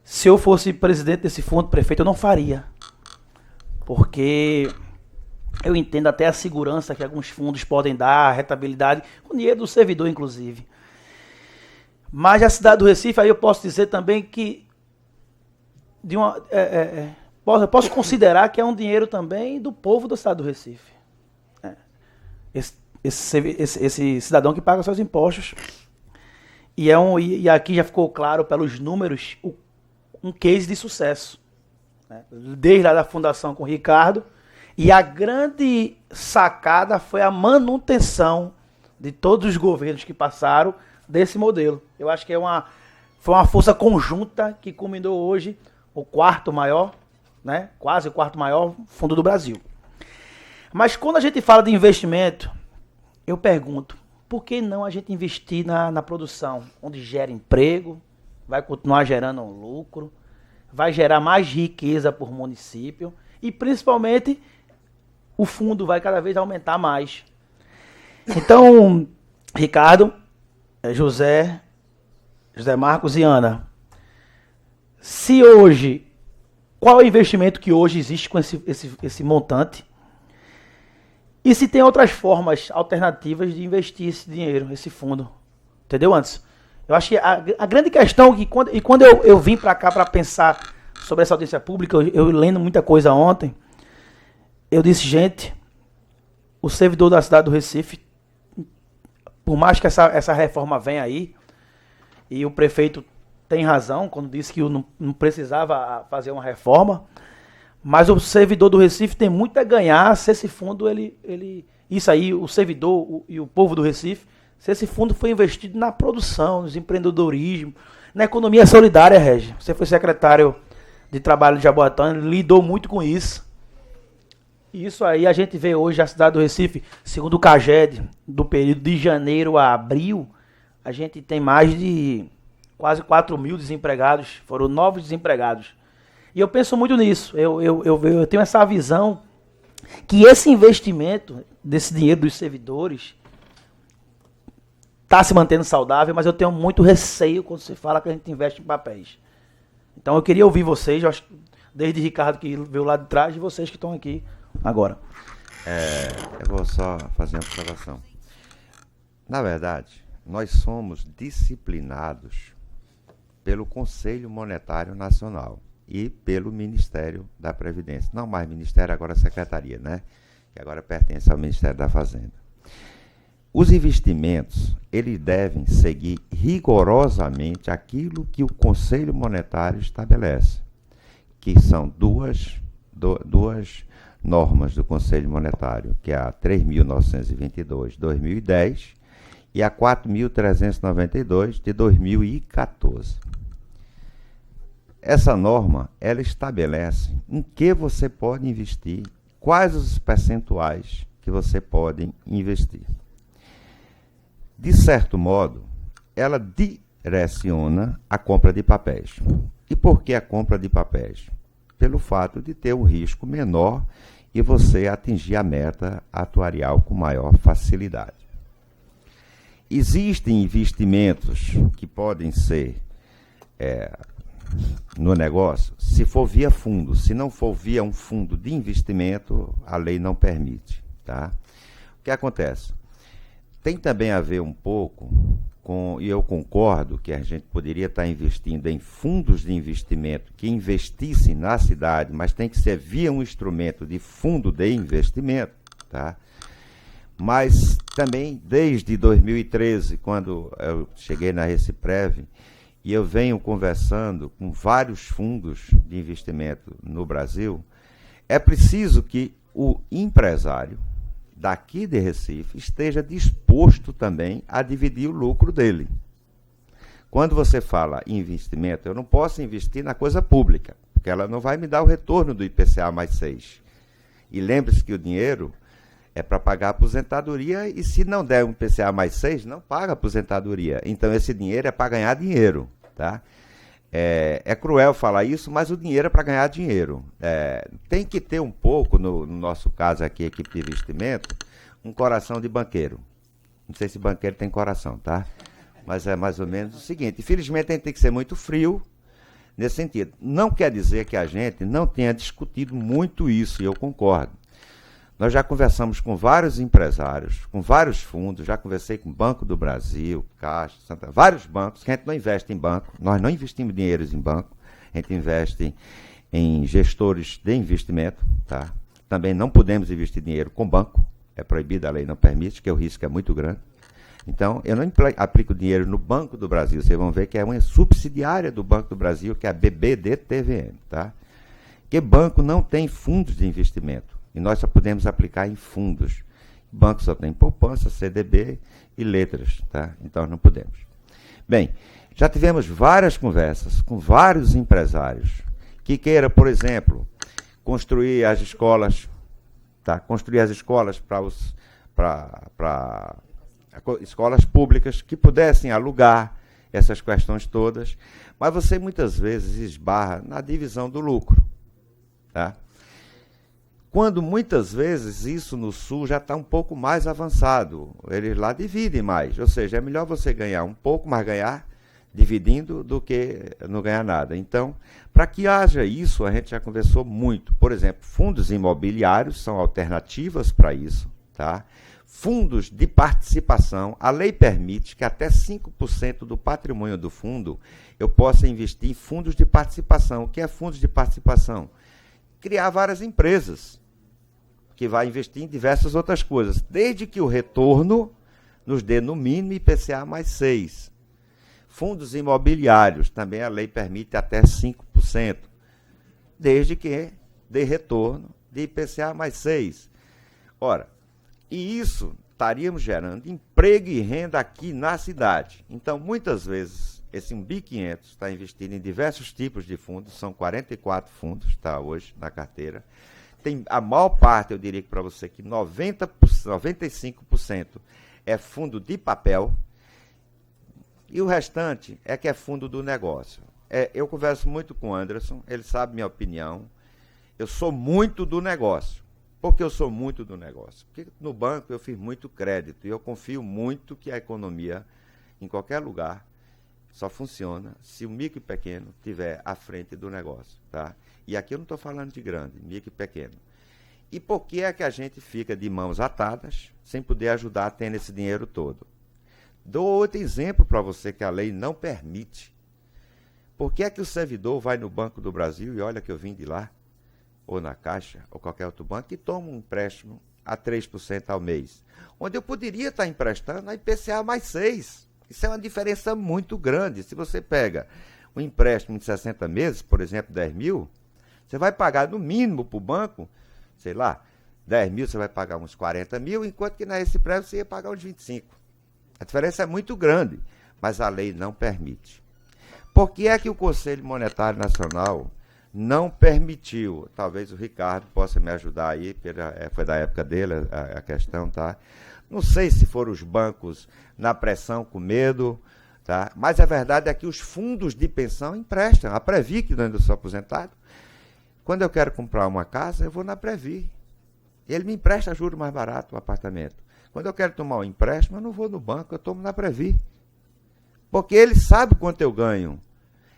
se eu fosse presidente desse fundo, prefeito, eu não faria. Porque eu entendo até a segurança que alguns fundos podem dar, a rentabilidade, o dinheiro do servidor, inclusive. Mas a cidade do Recife, aí eu posso dizer também que posso considerar que é um dinheiro também do povo da cidade do Recife. Esse cidadão que paga seus impostos. E aqui já ficou claro pelos números um case de sucesso. Desde lá da fundação com o Ricardo. E a grande sacada foi a manutenção de todos os governos que passaram desse modelo. Eu acho que foi uma força conjunta que culminou hoje o quarto maior, quase o quarto maior fundo do Brasil. Mas quando a gente fala de investimento, eu pergunto, por que não a gente investir na produção, onde gera emprego, vai continuar gerando um lucro, vai gerar mais riqueza por município e principalmente o fundo vai cada vez aumentar mais. Então, Ricardo, José Marcos e Ana, qual é o investimento que hoje existe com esse montante? E se tem outras formas alternativas de investir esse dinheiro, esse fundo? Entendeu, Anderson? Eu acho que a grande questão, quando eu vim para cá para pensar sobre essa audiência pública, eu lendo muita coisa ontem, eu disse, gente, o servidor da cidade do Recife, por mais que essa reforma venha aí, e o prefeito tem razão quando disse que não precisava fazer uma reforma, mas o servidor do Recife tem muito a ganhar se esse fundo, isso aí, o servidor e o povo do Recife, se esse fundo for investido na produção, no empreendedorismo, na economia solidária, Regi. Você foi secretário de Trabalho de Jaboatão, lidou muito com isso. E isso aí a gente vê hoje a cidade do Recife, segundo o CAGED, do período de janeiro a abril, a gente tem mais de quase 4 mil desempregados, foram novos desempregados. E eu penso muito nisso, eu tenho essa visão que esse investimento desse dinheiro dos servidores está se mantendo saudável, mas eu tenho muito receio quando se fala que a gente investe em papéis. Então eu queria ouvir vocês, eu acho, desde Ricardo que veio lá de trás, e vocês que estão aqui agora. Eu vou só fazer uma observação. Na verdade, nós somos disciplinados pelo Conselho Monetário Nacional e pelo Ministério da Previdência. Não mais Ministério, agora Secretaria, né? Que agora pertence ao Ministério da Fazenda. Os investimentos, eles devem seguir rigorosamente aquilo que o Conselho Monetário estabelece, que são duas normas do Conselho Monetário, que é a 3.922 de 2010 e a 4.392 de 2014. Essa norma, ela estabelece em que você pode investir, quais os percentuais que você pode investir. De certo modo, ela direciona a compra de papéis. E por que a compra de papéis? Pelo fato de ter um risco menor e você atingir a meta atuarial com maior facilidade. Existem investimentos que podem ser no negócio, se for via fundo, se não for via um fundo de investimento, a lei não permite. Tá? O que acontece? Tem também a ver um pouco com, e eu concordo que a gente poderia estar investindo em fundos de investimento que investissem na cidade, mas tem que ser via um instrumento de fundo de investimento, tá? Mas também desde 2013, quando eu cheguei na Reciprev, e eu venho conversando com vários fundos de investimento no Brasil, é preciso que o empresário daqui de Recife esteja disposto também a dividir o lucro dele. Quando você fala em investimento, eu não posso investir na coisa pública, porque ela não vai me dar o retorno do IPCA mais 6. E lembre-se que o dinheiro é para pagar a aposentadoria, e se não der um IPCA mais 6, não paga a aposentadoria. Então esse dinheiro é para ganhar dinheiro, tá? É cruel falar isso, mas o dinheiro é para ganhar dinheiro. Tem que ter um pouco, no nosso caso aqui, equipe de investimento, um coração de banqueiro. Não sei se banqueiro tem coração, tá? Mas é mais ou menos o seguinte. Infelizmente, a gente tem que ser muito frio nesse sentido. Não quer dizer que a gente não tenha discutido muito isso, e eu concordo. Nós já conversamos com vários empresários, com vários fundos, já conversei com o Banco do Brasil, Caixa, vários bancos, que a gente não investe em banco, nós não investimos dinheiro em banco, a gente investe em gestores de investimento, tá? Também não podemos investir dinheiro com banco, é proibido, a lei não permite, porque o risco é muito grande. Então, eu não aplico dinheiro no Banco do Brasil, vocês vão ver que é uma subsidiária do Banco do Brasil, que é a BBDTVM, tá? Porque banco não tem fundos de investimento. E nós só podemos aplicar em fundos. O banco só tem poupança, CDB e letras, tá? Então não podemos. Bem, já tivemos várias conversas com vários empresários que queiram, por exemplo, construir as escolas, tá? Construir as escolas para escolas públicas que pudessem alugar essas questões todas, mas você muitas vezes esbarra na divisão do lucro, tá? Quando muitas vezes isso no Sul já está um pouco mais avançado. Eles lá dividem mais. Ou seja, é melhor você ganhar um pouco, mas ganhar dividindo do que não ganhar nada. Então, para que haja isso, a gente já conversou muito. Por exemplo, fundos imobiliários são alternativas para isso, tá? Fundos de participação. A lei permite que até 5% do patrimônio do fundo eu possa investir em fundos de participação. O que é fundos de participação? Criar várias empresas que vai investir em diversas outras coisas, desde que o retorno nos dê no mínimo IPCA mais 6. Fundos imobiliários, também a lei permite até 5%, desde que dê retorno de IPCA mais 6. Ora, e isso estaríamos gerando emprego e renda aqui na cidade. Então, muitas vezes, esse 1.500 está investindo em diversos tipos de fundos, são 44 fundos, tá, hoje na carteira. Tem a maior parte, eu diria que para você, que 95% é fundo de papel, e o restante é que é fundo do negócio. Eu converso muito com o Anderson, ele sabe minha opinião, eu sou muito do negócio. Por que eu sou muito do negócio? Porque no banco eu fiz muito crédito, e eu confio muito que a economia, em qualquer lugar, só funciona se o micro e pequeno estiver à frente do negócio, tá? E aqui eu não estou falando de grande, micro e pequeno. E por que é que a gente fica de mãos atadas, sem poder ajudar tendo esse dinheiro todo? Dou outro exemplo para você que a lei não permite. Por que é que o servidor vai no Banco do Brasil, e olha que eu vim de lá, ou na Caixa, ou qualquer outro banco, e toma um empréstimo a 3% ao mês, onde eu poderia estar emprestando a IPCA mais 6%. Isso é uma diferença muito grande. Se você pega um empréstimo de 60 meses, por exemplo, 10 mil, você vai pagar no mínimo para o banco, sei lá, 10 mil você vai pagar uns 40 mil, enquanto que na Reciprev você ia pagar uns 25. A diferença é muito grande, mas a lei não permite. Por que é que o Conselho Monetário Nacional não permitiu? Talvez o Ricardo possa me ajudar aí, porque foi da época dele a questão, tá? Não sei se foram os bancos na pressão, com medo, tá? Mas a verdade é que os fundos de pensão emprestam. A Previ, que ainda sou aposentado, quando eu quero comprar uma casa, eu vou na Previ. Ele me empresta juros mais barato o apartamento. Quando eu quero tomar um empréstimo, eu não vou no banco, eu tomo na Previ. Porque ele sabe quanto eu ganho.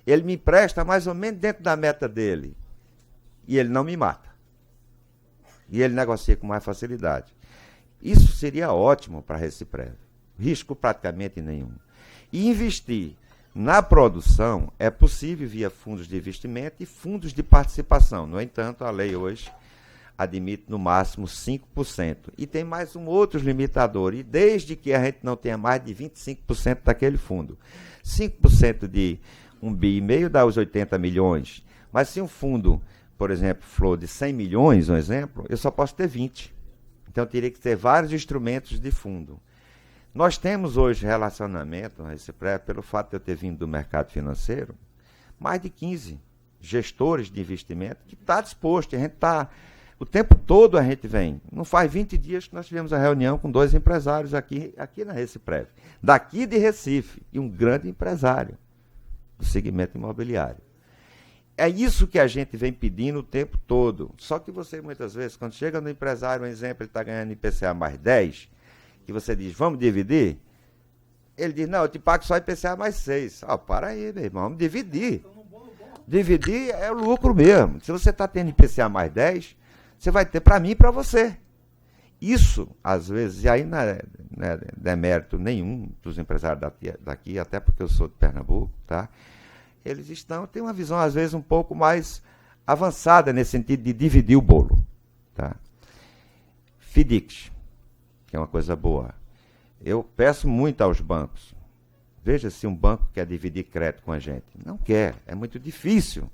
Ele me empresta mais ou menos dentro da meta dele. E ele não me mata. E ele negocia com mais facilidade. Isso seria ótimo para a Reciprev. Risco praticamente nenhum. E investir na produção é possível via fundos de investimento e fundos de participação. No entanto, a lei hoje admite no máximo 5%. E tem mais um outro limitador. E desde que a gente não tenha mais de 25% daquele fundo. 5% de 1,5 bi dá os 80 milhões. Mas se um fundo, por exemplo, for de 100 milhões, um exemplo, eu só posso ter 20. Então, teria que ter vários instrumentos de fundo. Nós temos hoje relacionamento, pelo fato de eu ter vindo do mercado financeiro, mais de 15 gestores de investimento que está disposto. A gente está, o tempo todo a gente vem. Não faz 20 dias que nós tivemos a reunião com 2 empresários aqui na Reciprev, daqui de Recife, e um grande empresário do segmento imobiliário. É isso que a gente vem pedindo o tempo todo. Só que você, muitas vezes, quando chega no empresário, um exemplo, ele está ganhando IPCA mais 10, que você diz, vamos dividir? Ele diz, não, eu te pago só IPCA mais 6. Para aí, meu irmão, vamos dividir. Dividir é o lucro mesmo. Se você está tendo IPCA mais 10, você vai ter para mim e para você. Isso, às vezes, e aí não é demérito nenhum dos empresários daqui, até porque eu sou de Pernambuco, tá? Eles têm uma visão, às vezes, um pouco mais avançada nesse sentido de dividir o bolo. Tá? FDIC, que é uma coisa boa. Eu peço muito aos bancos. Veja se um banco quer dividir crédito com a gente. Não quer, é muito difícil.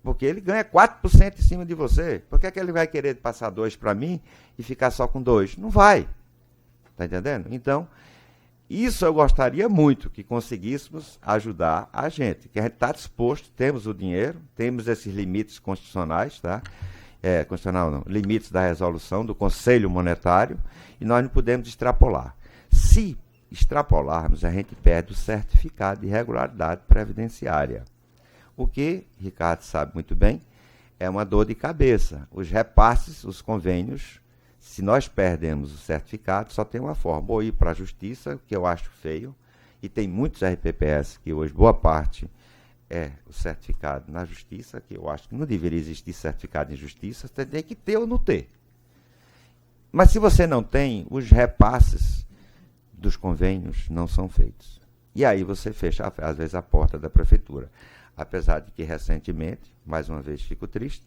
Porque ele ganha 4% em cima de você. Por que ele vai querer passar 2 para mim e ficar só com 2? Não vai. Está entendendo? Então, isso eu gostaria muito que conseguíssemos ajudar a gente. Que a gente está disposto, temos o dinheiro, temos esses limites constitucionais, tá? Constitucional não, limites da resolução do Conselho Monetário, e nós não podemos extrapolar. Se extrapolarmos, a gente perde o certificado de regularidade previdenciária. O que, Ricardo sabe muito bem, é uma dor de cabeça. Os repasses, os convênios, se nós perdemos o certificado, só tem uma forma, ou ir para a justiça, que eu acho feio, e tem muitos RPPS que hoje, boa parte, é o certificado na justiça, que eu acho que não deveria existir certificado em justiça, você tem que ter ou não ter. Mas se você não tem, os repasses dos convênios não são feitos. E aí você fecha, às vezes, a porta da prefeitura. Apesar de que, recentemente, mais uma vez fico triste,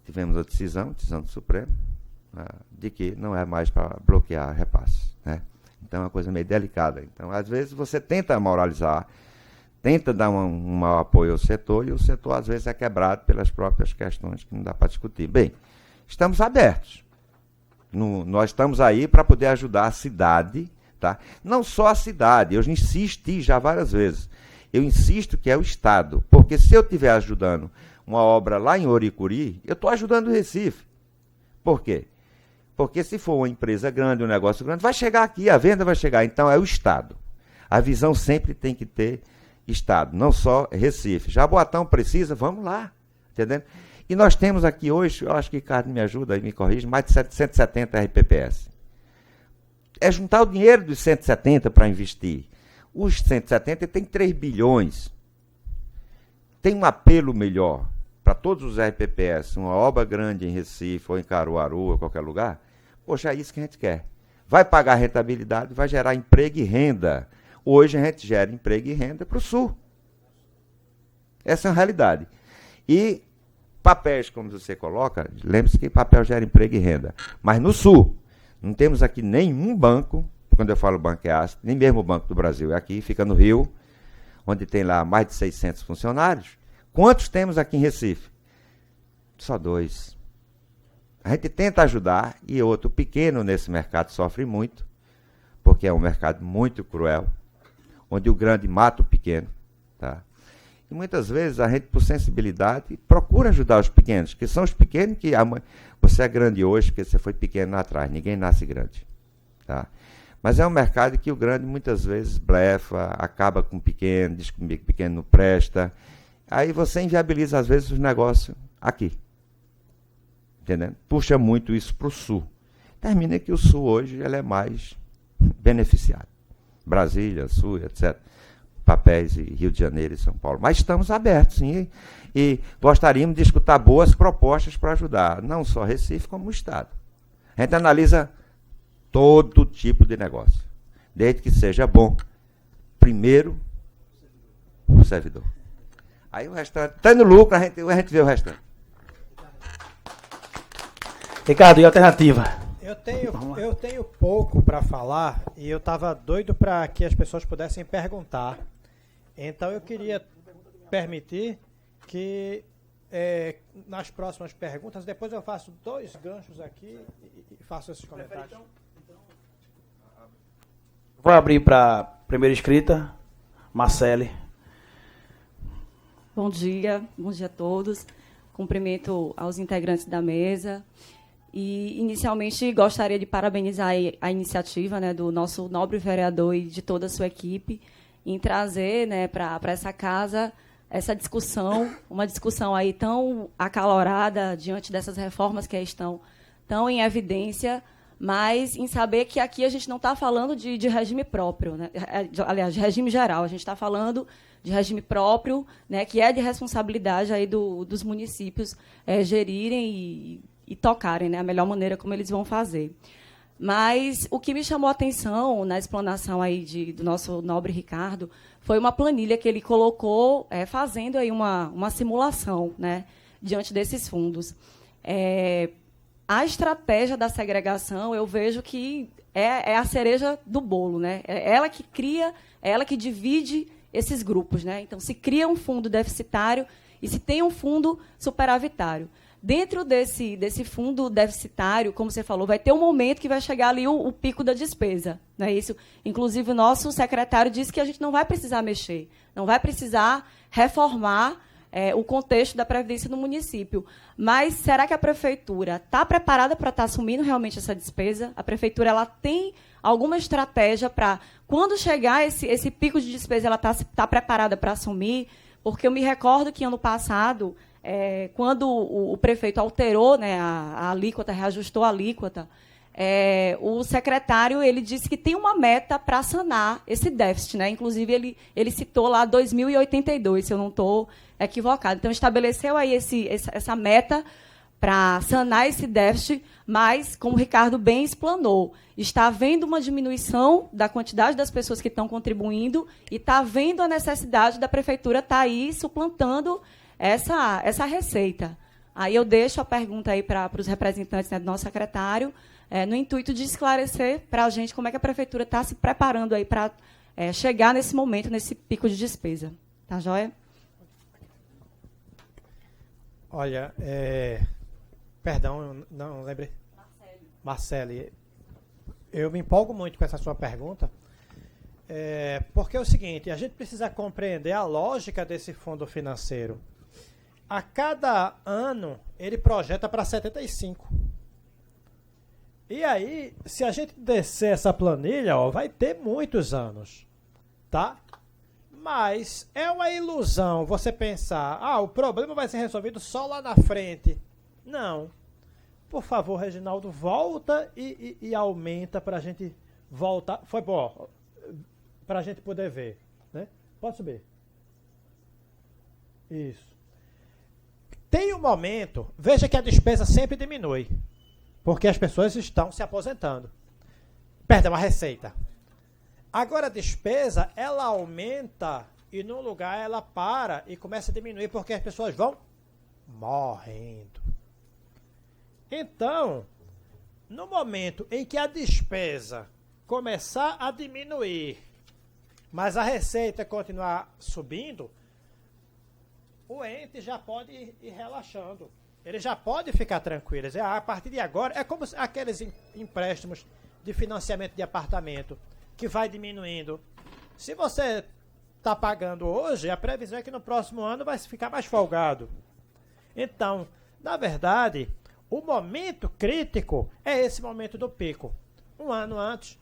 tivemos a decisão do Supremo, de que não é mais para bloquear repasses. Né? Então é uma coisa meio delicada. Então, às vezes, você tenta moralizar, tenta dar um apoio ao setor, e o setor, às vezes, é quebrado pelas próprias questões que não dá para discutir. Bem, estamos abertos. Nós estamos aí para poder ajudar a cidade, tá? Não só a cidade, eu insisti já várias vezes. Eu insisto que é o Estado, porque se eu estiver ajudando uma obra lá em Oricuri, eu estou ajudando o Recife. Por quê? Porque se for uma empresa grande, um negócio grande, vai chegar aqui, a venda vai chegar. Então é o Estado. A visão sempre tem que ter Estado, não só Recife. Jaboatão precisa, vamos lá. Entendendo? E nós temos aqui hoje, eu acho que Ricardo me ajuda e me corrige, mais de 770 RPPS. É juntar o dinheiro dos 170 para investir. Os 170 tem 3 bilhões. Tem um apelo melhor para todos os RPPS, uma obra grande em Recife, ou em Caruaru, ou em qualquer lugar. Poxa, é isso que a gente quer. Vai pagar rentabilidade, vai gerar emprego e renda. Hoje a gente gera emprego e renda para o Sul. Essa é a realidade. E papéis, como você coloca, lembre-se que papel gera emprego e renda. Mas no Sul, não temos aqui nenhum banco, quando eu falo banco é AST, nem mesmo o Banco do Brasil é aqui, fica no Rio, onde tem lá mais de 600 funcionários. Quantos temos aqui em Recife? Só 2. A gente tenta ajudar, e outro pequeno nesse mercado sofre muito, porque é um mercado muito cruel, onde o grande mata o pequeno. Tá? E muitas vezes a gente, por sensibilidade, procura ajudar os pequenos, que são os pequenos que... Você é grande hoje porque você foi pequeno lá atrás, ninguém nasce grande. Tá? Mas é um mercado que o grande muitas vezes blefa, acaba com o pequeno, diz que o pequeno não presta. Aí você inviabiliza, às vezes, os negócios aqui. Entendendo? Puxa muito isso para o Sul. Termina que o Sul hoje ele é mais beneficiado. Brasília, Sul, etc. Papéis e Rio de Janeiro e São Paulo. Mas estamos abertos, sim, e gostaríamos de escutar boas propostas para ajudar, não só Recife, como o Estado. A gente analisa todo tipo de negócio, desde que seja bom. Primeiro, o servidor. Aí o restante, está no lucro, a gente vê o restante. Ricardo, e a alternativa? Eu tenho pouco para falar e eu estava doido para que as pessoas pudessem perguntar. Então eu queria permitir que nas próximas perguntas, depois eu faço 2 ganchos aqui e façam esses comentários. Vou abrir para a primeira inscrita, Marcele. Bom dia a todos. Cumprimento aos integrantes da mesa. E, inicialmente, gostaria de parabenizar a iniciativa, né, do nosso nobre vereador e de toda a sua equipe em trazer, né, para essa casa essa discussão, uma discussão aí tão acalorada diante dessas reformas que estão tão em evidência, mas em saber que aqui a gente não está falando de regime próprio, né? Aliás, de regime geral, a gente está falando de regime próprio, né, que é de responsabilidade aí dos municípios gerirem e tocarem, né, a melhor maneira como eles vão fazer. Mas o que me chamou a atenção na explanação aí do nosso nobre Ricardo foi uma planilha que ele colocou fazendo aí uma simulação, né, diante desses fundos. A estratégia da segregação, eu vejo que é a cereja do bolo, né? É ela que cria, é ela que divide esses grupos, né? Então, se cria um fundo deficitário e se tem um fundo superavitário. Dentro desse fundo deficitário, como você falou, vai ter um momento que vai chegar ali o pico da despesa. Não é isso? Inclusive, o nosso secretário disse que a gente não vai precisar mexer, não vai precisar reformar o contexto da Previdência no município. Mas será que a Prefeitura está preparada para estar assumindo realmente essa despesa? A Prefeitura ela tem alguma estratégia para, quando chegar esse pico de despesa, ela está preparada para assumir? Porque eu me recordo que, ano passado, quando o prefeito alterou, né, a alíquota, reajustou a alíquota, o secretário ele disse que tem uma meta para sanar esse déficit, né? Inclusive, ele citou lá 2082, se eu não estou equivocado. Então, estabeleceu aí essa meta para sanar esse déficit, mas, como o Ricardo bem explanou, está havendo uma diminuição da quantidade das pessoas que estão contribuindo e está havendo a necessidade da prefeitura estar aí suplantando essa receita. Aí eu deixo a pergunta aí para os representantes, né, do nosso secretário, no intuito de esclarecer para a gente como é que a prefeitura está se preparando aí para chegar nesse momento, nesse pico de despesa. Tá joia? Olha, perdão, eu não lembrei. Marcele, eu me empolgo muito com essa sua pergunta, porque é o seguinte, a gente precisa compreender a lógica desse fundo financeiro. A cada ano, ele projeta para 75. E aí, se a gente descer essa planilha, vai ter muitos anos, tá? Mas é uma ilusão você pensar, o problema vai ser resolvido só lá na frente. Não. Por favor, Reginaldo, volta e aumenta para a gente voltar. Foi bom, para a gente poder ver, né? Pode subir. Isso. Tem um momento, veja que a despesa sempre diminui, porque as pessoas estão se aposentando. Perdão, a receita. Agora a despesa, ela aumenta e num lugar ela para e começa a diminuir porque as pessoas vão morrendo. Então, no momento em que a despesa começar a diminuir, mas a receita continuar subindo, o ente já pode ir relaxando. Ele já pode ficar tranquilo. A partir de agora, é como aqueles empréstimos de financiamento de apartamento, que vai diminuindo. Se você está pagando hoje, a previsão é que no próximo ano vai ficar mais folgado. Então, na verdade, o momento crítico é esse momento do pico. Um ano antes,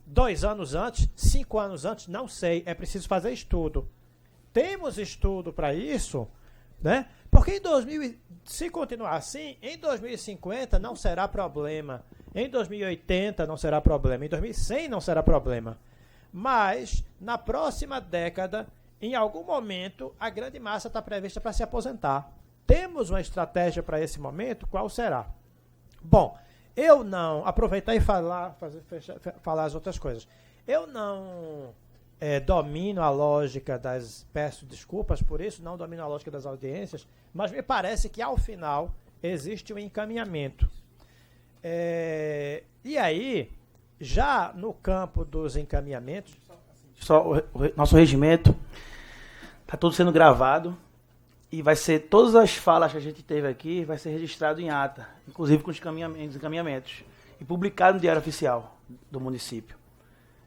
2 anos antes, 5 anos antes, não sei. É preciso fazer estudo. Temos estudo para isso, né? Porque se continuar assim, em 2050 não será problema. Em 2080 não será problema. Em 2100 não será problema. Mas, na próxima década, em algum momento, a grande massa está prevista para se aposentar. Temos uma estratégia para esse momento? Qual será? Bom, eu não... Aproveitar e falar as outras coisas. Eu não domino a lógica das... Peço desculpas por isso, não domino a lógica das audiências, mas me parece que, ao final, existe um encaminhamento. E aí, já no campo dos encaminhamentos... Só o nosso regimento está tudo sendo gravado E vai ser, todas as falas que a gente teve aqui, vai ser registrado em ata, inclusive com os encaminhamentos, e publicado no Diário Oficial do município.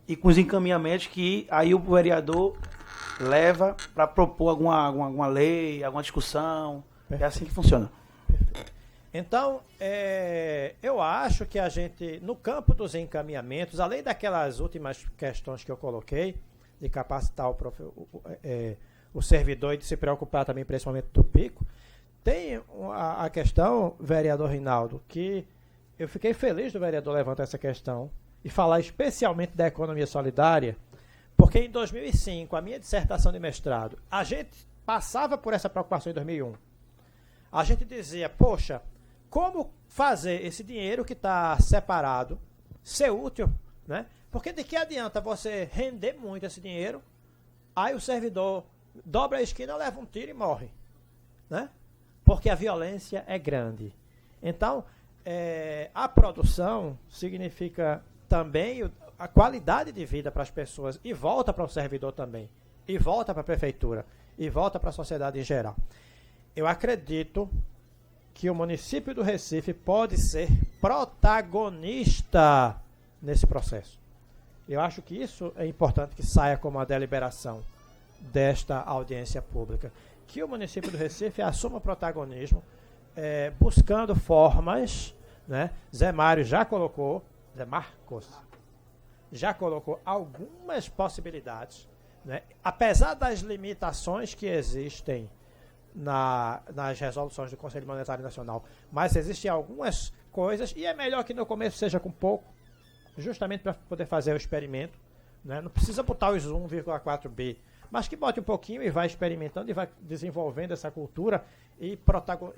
E com os encaminhamentos que aí o vereador leva para propor alguma lei, alguma discussão. É assim que funciona. Então, eu acho que a gente, no campo dos encaminhamentos, além daquelas últimas questões que eu coloquei, de capacitar o servidor e de se preocupar também, principalmente do pico, tem a questão, vereador Rinaldo, que eu fiquei feliz do vereador levantar essa questão e falar especialmente da economia solidária, porque em 2005, a minha dissertação de mestrado, a gente passava por essa preocupação em 2001. A gente dizia, poxa, como fazer esse dinheiro que está separado ser útil, né? Porque de que adianta você render muito esse dinheiro, aí o servidor dobra a esquina, leva um tiro e morre, né? Porque a violência é grande. Então, a produção significa também a qualidade de vida para as pessoas e volta para o servidor também, e volta para a prefeitura, e volta para a sociedade em geral. Eu acredito que o município do Recife pode ser protagonista nesse processo. Eu acho que isso é importante que saia como a deliberação desta audiência pública. Que o município do Recife assuma o protagonismo, buscando formas, né? Zé Marcos já colocou algumas possibilidades, né? Apesar das limitações que existem nas resoluções do Conselho Monetário Nacional, mas existem algumas coisas, e é melhor que no começo seja com pouco, justamente para poder fazer o experimento, né? Não precisa botar os 1,4 bi, mas que bote um pouquinho e vai experimentando e vai desenvolvendo essa cultura e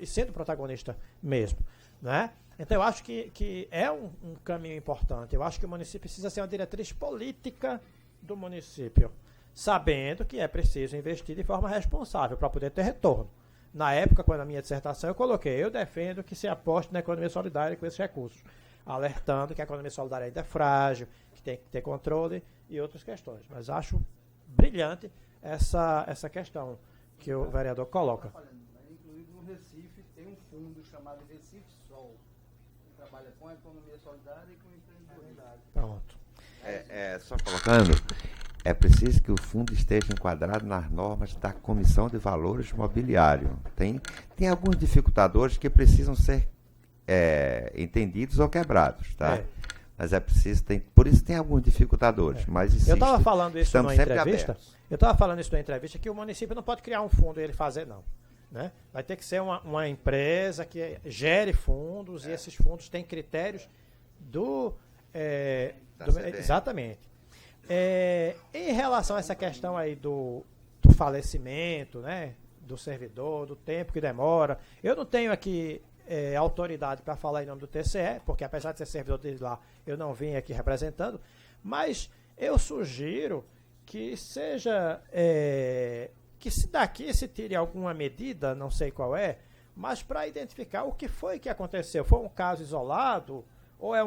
sendo protagonista mesmo, né? Então eu acho que é um caminho importante. Eu acho que o município precisa ser uma diretriz política do município, sabendo que é preciso investir de forma responsável para poder ter retorno. Na época, quando a minha dissertação, eu defendo que se aposte na economia solidária com esses recursos, alertando que a economia solidária ainda é frágil, que tem que ter controle e outras questões. Mas acho brilhante essa questão que o vereador coloca. Inclusive no Recife tem um fundo chamado Recife Sol, que trabalha com a economia solidária e com empreendedorismo. Pronto. Só colocando, é preciso que o fundo esteja enquadrado nas normas da Comissão de Valores Mobiliário. Tem alguns dificultadores que precisam ser entendidos ou quebrados, tá? Mas é preciso, por isso tem alguns dificultadores, mas existe, eu estava falando isso numa entrevista. Abertos. Eu estava falando isso numa entrevista que o município não pode criar um fundo e ele fazer, não. Né? Vai ter que ser uma empresa que gere fundos e esses fundos têm critérios exatamente. Em relação a essa questão aí do falecimento, né, do servidor, do tempo que demora, eu não tenho aqui autoridade para falar em nome do TCE, porque apesar de ser servidor dele lá, eu não vim aqui representando, mas eu sugiro que seja, que se daqui se tire alguma medida, não sei qual mas para identificar o que foi que aconteceu. Foi um caso isolado ou é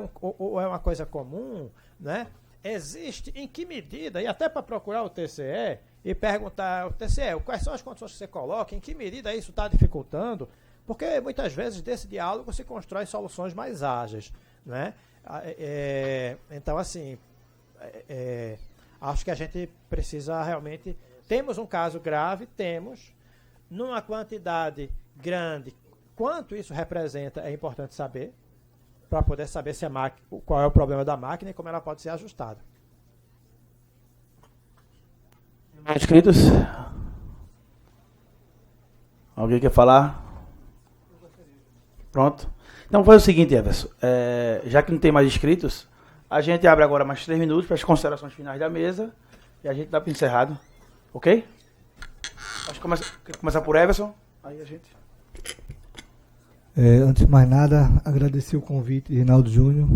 uma coisa comum, né? Existe em que medida, e até para procurar o TCE e perguntar ao TCE quais são as condições que você coloca, em que medida isso está dificultando, porque muitas vezes desse diálogo se constrói soluções mais ágeis, né? Então, assim, acho que a gente precisa realmente... Temos um caso grave, numa quantidade grande, quanto isso representa é importante saber, para poder saber se qual é o problema da máquina e como ela pode ser ajustada. Inscritos? Alguém quer falar? Pronto. Então vamos fazer o seguinte, Everson. Já que não tem mais inscritos, a gente abre agora mais 3 minutos para as considerações finais da mesa e a gente dá para encerrado. Ok? Acho que começar por Everson. Aí a gente... Antes de mais nada, agradecer o convite de Rinaldo Júnior.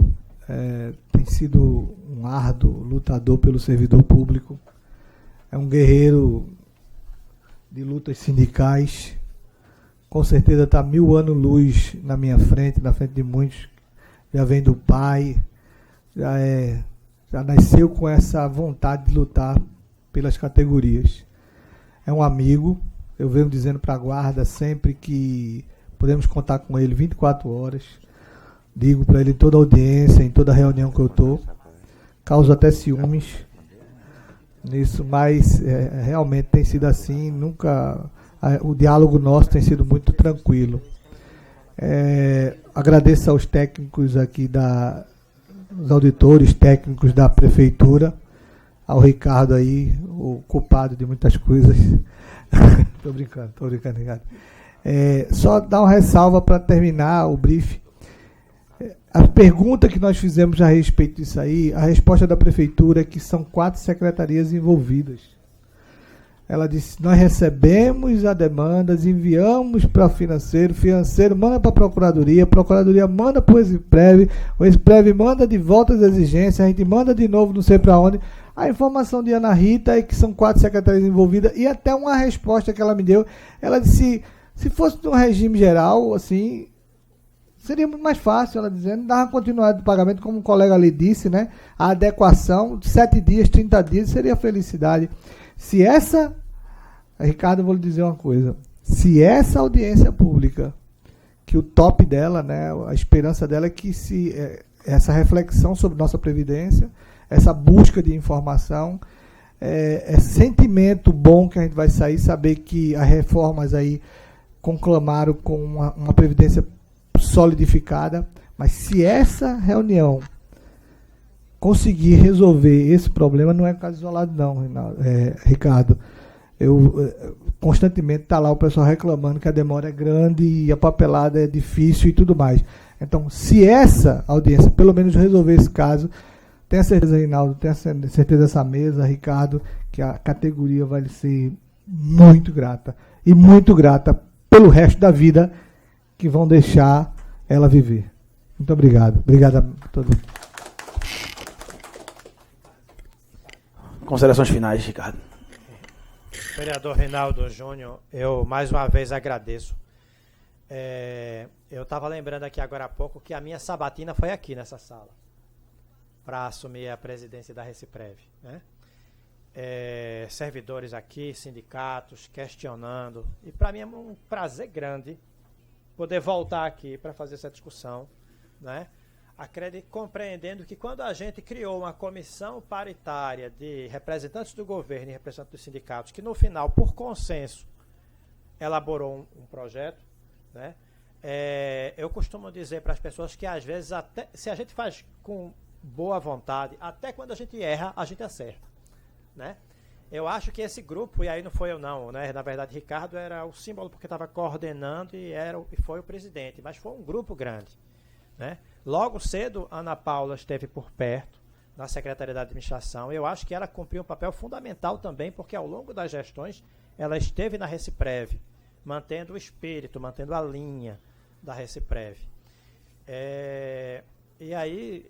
Tem sido um árduo lutador pelo servidor público. É um guerreiro de lutas sindicais. Com certeza está 1000 anos-luz na minha frente, na frente de muitos. Já vem do pai, já nasceu com essa vontade de lutar pelas categorias. É um amigo, Eu venho dizendo para a guarda sempre que podemos contar com ele 24 horas. Digo para ele em toda audiência, em toda reunião que eu estou. Causo até ciúmes nisso, mas realmente tem sido assim. O diálogo nosso tem sido muito tranquilo. Agradeço aos técnicos aqui, os auditores técnicos da prefeitura, ao Ricardo aí, o culpado de muitas coisas. Tô brincando, Ricardo. Só dar uma ressalva para terminar o briefing. A pergunta que nós fizemos a respeito disso aí, a resposta da prefeitura é que são 4 secretarias envolvidas. Ela disse: nós recebemos a demanda, enviamos para o financeiro manda para a procuradoria manda para o Exprev manda de volta as exigências, a gente manda de novo não sei para onde. A informação de Ana Rita é que são 4 secretarias envolvidas, e até uma resposta que ela me deu, ela disse: se fosse um regime geral, assim, seria muito mais fácil, ela dizendo, dava continuidade do pagamento, como um colega ali disse, né? A adequação, 7 dias, 30 dias, seria felicidade. Se essa, Ricardo, eu vou lhe dizer uma coisa, se essa audiência pública, que o top dela, né, a esperança dela é que essa reflexão sobre nossa Previdência, essa busca de informação, sentimento bom que a gente vai sair, saber que as reformas aí conclamaram com uma Previdência solidificada, mas se essa reunião conseguir resolver esse problema, não é caso isolado não, Ricardo. Constantemente está lá o pessoal reclamando que a demora é grande e a papelada é difícil e tudo mais. Então, se essa audiência pelo menos resolver esse caso, tenha certeza, Reinaldo, tenha certeza dessa mesa, Ricardo, que a categoria vai ser muito grata, e muito grata pelo resto da vida que vão deixar ela viver. Muito obrigado. Obrigado a todos. Considerações finais, Ricardo. Vereador Reinaldo Júnior, eu mais uma vez agradeço. Eu estava lembrando aqui agora há pouco que a minha sabatina foi aqui nessa sala, para assumir a presidência da Reciprev, né? Servidores aqui, sindicatos, questionando. E para mim é um prazer grande poder voltar aqui para fazer essa discussão, né? Compreendendo que quando a gente criou uma comissão paritária de representantes do governo e representantes dos sindicatos, que no final, por consenso, elaborou um projeto, né? Eu costumo dizer para as pessoas que às vezes, até se a gente faz com boa vontade, até quando a gente erra, a gente acerta, né? Eu acho que esse grupo, e aí não foi eu não, né? Na verdade, Ricardo era o símbolo porque estava coordenando e foi o presidente, mas foi um grupo grande, né? Logo cedo, Ana Paula esteve por perto na Secretaria da Administração. Eu acho que ela cumpriu um papel fundamental também, porque ao longo das gestões ela esteve na Reciprev, mantendo o espírito, mantendo a linha da Reciprev. E aí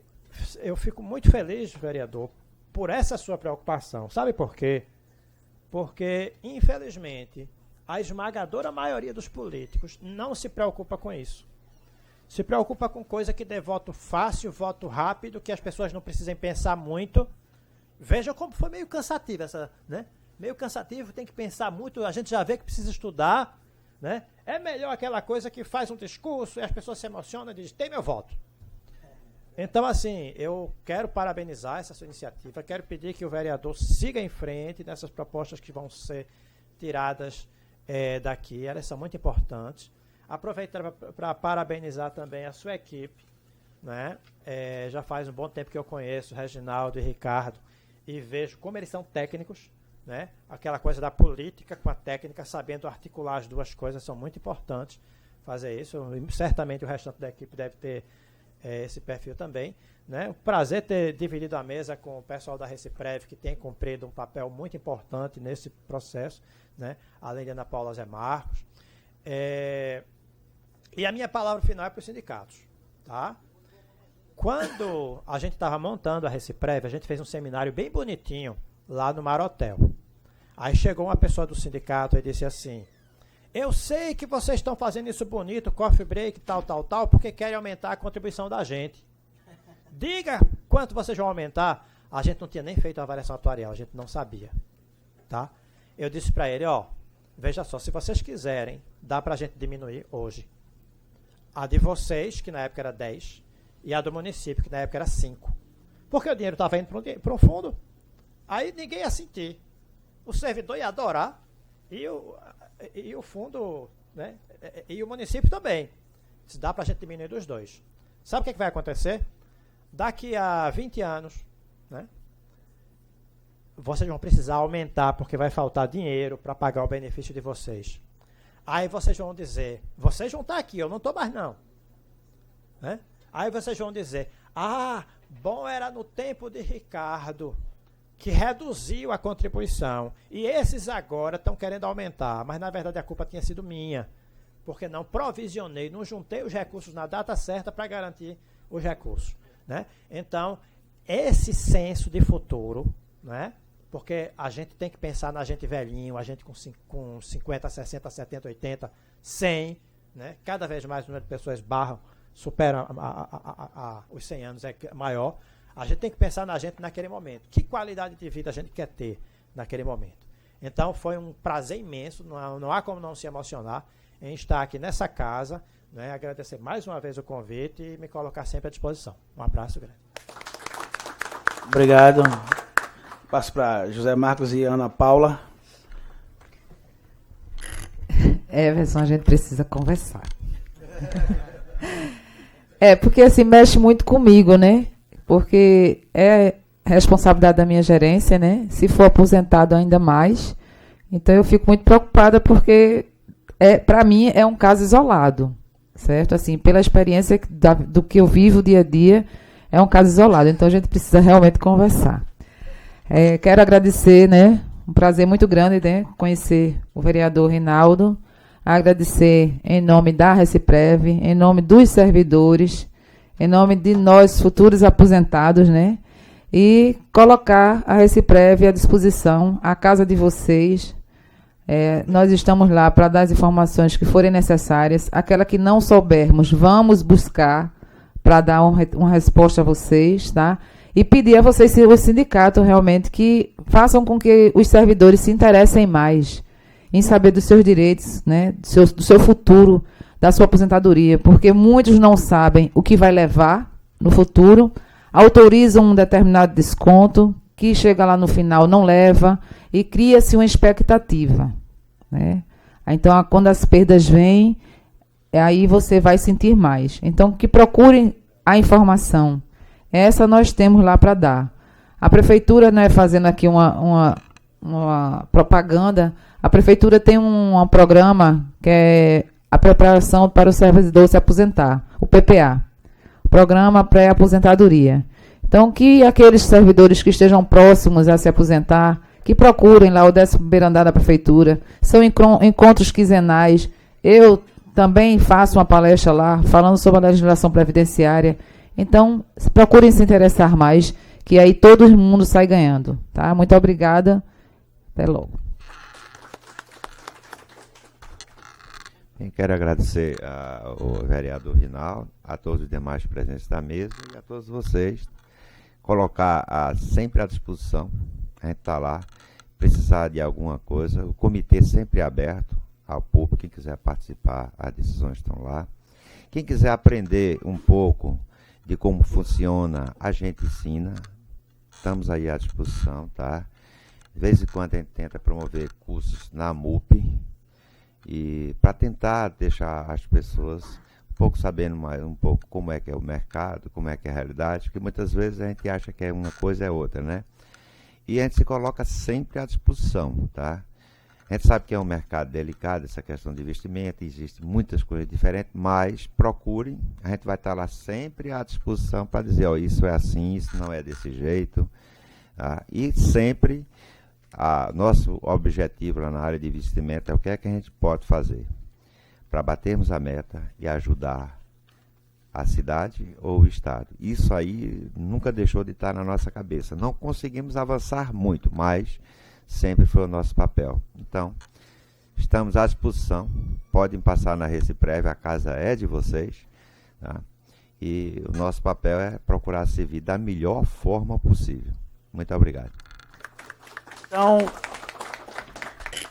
eu fico muito feliz, vereador, por essa sua preocupação. Sabe por quê? Porque, infelizmente, a esmagadora maioria dos políticos não se preocupa com isso. Se preocupa com coisa que dê voto fácil, voto rápido, que as pessoas não precisem pensar muito. Veja como foi meio cansativo essa, né? Meio cansativo, tem que pensar muito, a gente já vê que precisa estudar, né? É melhor aquela coisa que faz um discurso e as pessoas se emocionam e dizem, tem meu voto. Então, assim, eu quero parabenizar essa sua iniciativa, quero pedir que o vereador siga em frente nessas propostas que vão ser tiradas daqui, elas são muito importantes. Aproveitar para parabenizar também a sua equipe, né? Já faz um bom tempo que eu conheço Reginaldo e Ricardo e vejo como eles são técnicos, né? Aquela coisa da política com a técnica, sabendo articular as duas coisas, são muito importantes fazer isso. Certamente o restante da equipe deve ter esse perfil também, né? Um prazer ter dividido a mesa com o pessoal da Reciprev, que tem cumprido um papel muito importante nesse processo, né? Além de Ana Paula Zé Marcos. E a minha palavra final é para os sindicatos, tá? Quando a gente estava montando a Reciprev, a gente fez um seminário bem bonitinho lá no Mar Hotel. Aí chegou uma pessoa do sindicato e disse assim, eu sei que vocês estão fazendo isso bonito, coffee break, tal, porque querem aumentar a contribuição da gente. Diga quanto vocês vão aumentar. A gente não tinha nem feito a avaliação atuarial, a gente não sabia, tá? Eu disse para ele, Veja só, se vocês quiserem, dá para a gente diminuir hoje. A de vocês, que na época era 10, e a do município, que na época era 5. Porque o dinheiro estava indo para um fundo. Aí ninguém ia sentir. O servidor ia adorar e o fundo, né? E o município também. Se dá para a gente diminuir dos dois. Sabe o que, é que vai acontecer? Daqui a 20 anos, né? Vocês vão precisar aumentar porque vai faltar dinheiro para pagar o benefício de vocês. Aí vocês vão dizer, vocês vão estar aqui, eu não estou mais não. Né? Aí vocês vão dizer, bom era no tempo de Ricardo, que reduziu a contribuição. E esses agora estão querendo aumentar, mas na verdade a culpa tinha sido minha. Porque não provisionei, não juntei os recursos na data certa para garantir os recursos. Né? Então, esse senso de futuro, né? Porque a gente tem que pensar na gente velhinho, a gente com 50, 60, 70, 80, 100, né? Cada vez mais o número de pessoas supera os 100 anos, é maior. A gente tem que pensar na gente naquele momento. Que qualidade de vida a gente quer ter naquele momento? Então, foi um prazer imenso, não há como não se emocionar em estar aqui nessa casa, né? Agradecer mais uma vez o convite e me colocar sempre à disposição. Um abraço grande. Obrigado. Passo para José Marcos e Ana Paula. Everson, a gente precisa conversar. Porque assim, mexe muito comigo, né? Porque é responsabilidade da minha gerência, né? Se for aposentado, ainda mais. Então, eu fico muito preocupada porque, para mim, é um caso isolado, certo? Assim, pela experiência do que eu vivo dia a dia, é um caso isolado. Então, a gente precisa realmente conversar. Quero agradecer, né? Um prazer muito grande, né? Conhecer o vereador Rinaldo. Agradecer em nome da Reciprev, em nome dos servidores, em nome de nós, futuros aposentados, né? E colocar a Reciprev à disposição, a casa de vocês. Nós estamos lá para dar as informações que forem necessárias. Aquela que não soubermos, vamos buscar para dar uma resposta a vocês, tá? E pedir a vocês, o sindicato, realmente, que façam com que os servidores se interessem mais em saber dos seus direitos, né, do seu futuro, da sua aposentadoria, porque muitos não sabem o que vai levar no futuro, autorizam um determinado desconto, que chega lá no final não leva, e cria-se uma expectativa. Né? Então, quando as perdas vêm, aí você vai sentir mais. Então, que procurem a informação. Essa nós temos lá para dar. A prefeitura, né, fazendo aqui uma propaganda, a prefeitura tem um programa que é a preparação para o servidor se aposentar, o PPA, Programa Pré-Aposentadoria. Então, que aqueles servidores que estejam próximos a se aposentar, que procurem lá o 11º andar da prefeitura, são encontros quinzenais. Eu também faço uma palestra lá, falando sobre a legislação previdenciária. Então, procurem se interessar mais, que aí todo mundo sai ganhando. Tá? Muito obrigada. Até logo. Quero agradecer ao vereador Rinaldo, a todos os demais presentes da mesa e a todos vocês. Colocar sempre à disposição. A gente está lá. Precisar de alguma coisa. O comitê sempre é aberto ao público. Quem quiser participar, as decisões estão lá. Quem quiser aprender um pouco de como funciona, a gente ensina. Estamos aí à disposição, tá? De vez em quando a gente tenta promover cursos na MUP e para tentar deixar as pessoas um pouco sabendo mais um pouco como é que é o mercado, como é que é a realidade, porque muitas vezes a gente acha que é uma coisa é outra, né? E a gente se coloca sempre à disposição, tá? A gente sabe que é um mercado delicado, essa questão de investimento, existem muitas coisas diferentes, mas procurem, a gente vai estar lá sempre à disposição para dizer, ó, isso é assim, isso não é desse jeito, tá? E sempre, nosso objetivo lá na área de investimento é o que é que a gente pode fazer para batermos a meta e ajudar a cidade ou o estado. Isso aí nunca deixou de estar na nossa cabeça. Não conseguimos avançar muito, mas sempre foi o nosso papel. Então, estamos à disposição. Podem passar na Reciprev, a casa é de vocês. Tá? E o nosso papel é procurar servir da melhor forma possível. Muito obrigado. Então,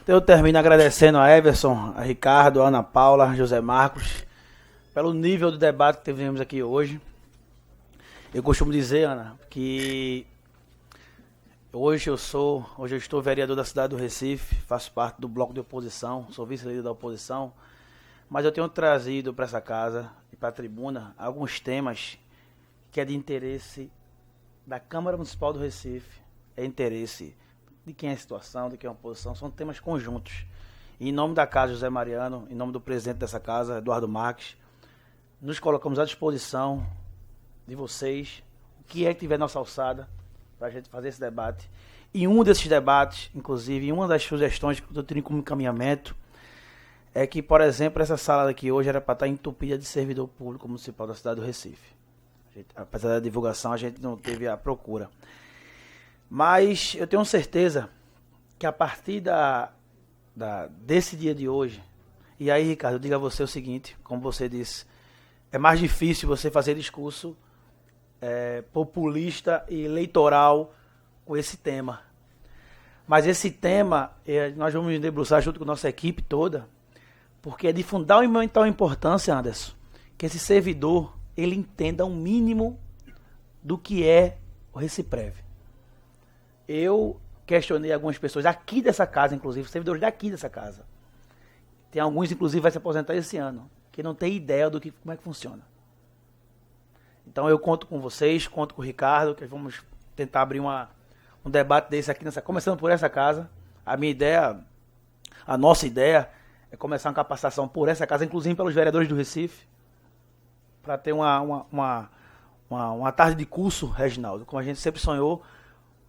Então eu termino agradecendo a Everson, a Ricardo, a Ana Paula, a José Marcos, pelo nível de debate que tivemos aqui hoje. Eu costumo dizer, Ana, que hoje eu estou vereador da cidade do Recife, faço parte do bloco de oposição, sou vice-líder da oposição, mas eu tenho trazido para essa casa e para a tribuna alguns temas que é de interesse da Câmara Municipal do Recife, é interesse de quem é a situação, de quem é a oposição, são temas conjuntos. E em nome da casa José Mariano, em nome do presidente dessa casa, Eduardo Marques, nos colocamos à disposição de vocês, o que é que tiver nossa alçada, para a gente fazer esse debate. E um desses debates, inclusive, uma das sugestões que eu tenho como encaminhamento, é que, por exemplo, essa sala daqui hoje era para estar entupida de servidor público municipal da cidade do Recife. Apesar da divulgação, a gente não teve a procura. Mas eu tenho certeza que a partir desse dia de hoje, e aí, Ricardo, eu digo a você o seguinte, como você disse, é mais difícil você fazer discurso populista e eleitoral com esse tema. Mas esse tema, nós vamos nos debruçar junto com a nossa equipe toda, porque é de fundamental importância, Anderson, que esse servidor ele entenda o mínimo do que é o Reciprev. Eu questionei algumas pessoas aqui dessa casa, inclusive, servidores daqui dessa casa. Tem alguns, inclusive, vai se aposentar esse ano, que não tem ideia do como é que funciona. Então eu conto com vocês, conto com o Ricardo, que vamos tentar abrir um debate desse aqui, começando por essa casa. A nossa ideia é começar uma capacitação por essa casa, inclusive pelos vereadores do Recife, para ter uma tarde de curso, Reginaldo, como a gente sempre sonhou,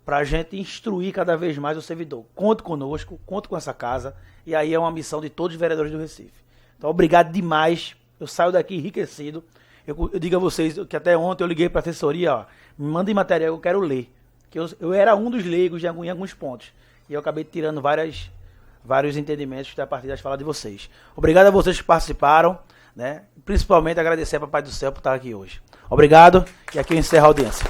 para a gente instruir cada vez mais o servidor. Conto conosco, conto com essa casa, e aí é uma missão de todos os vereadores do Recife. Então, obrigado demais, eu saio daqui enriquecido. Eu digo a vocês que até ontem eu liguei para a assessoria, ó, me mandem material que eu quero ler, que eu era um dos leigos em alguns pontos, e eu acabei tirando vários entendimentos a partir das falas de vocês. Obrigado a vocês que participaram, né? Principalmente agradecer a Papai do Céu por estar aqui hoje. Obrigado, e aqui eu encerro a audiência.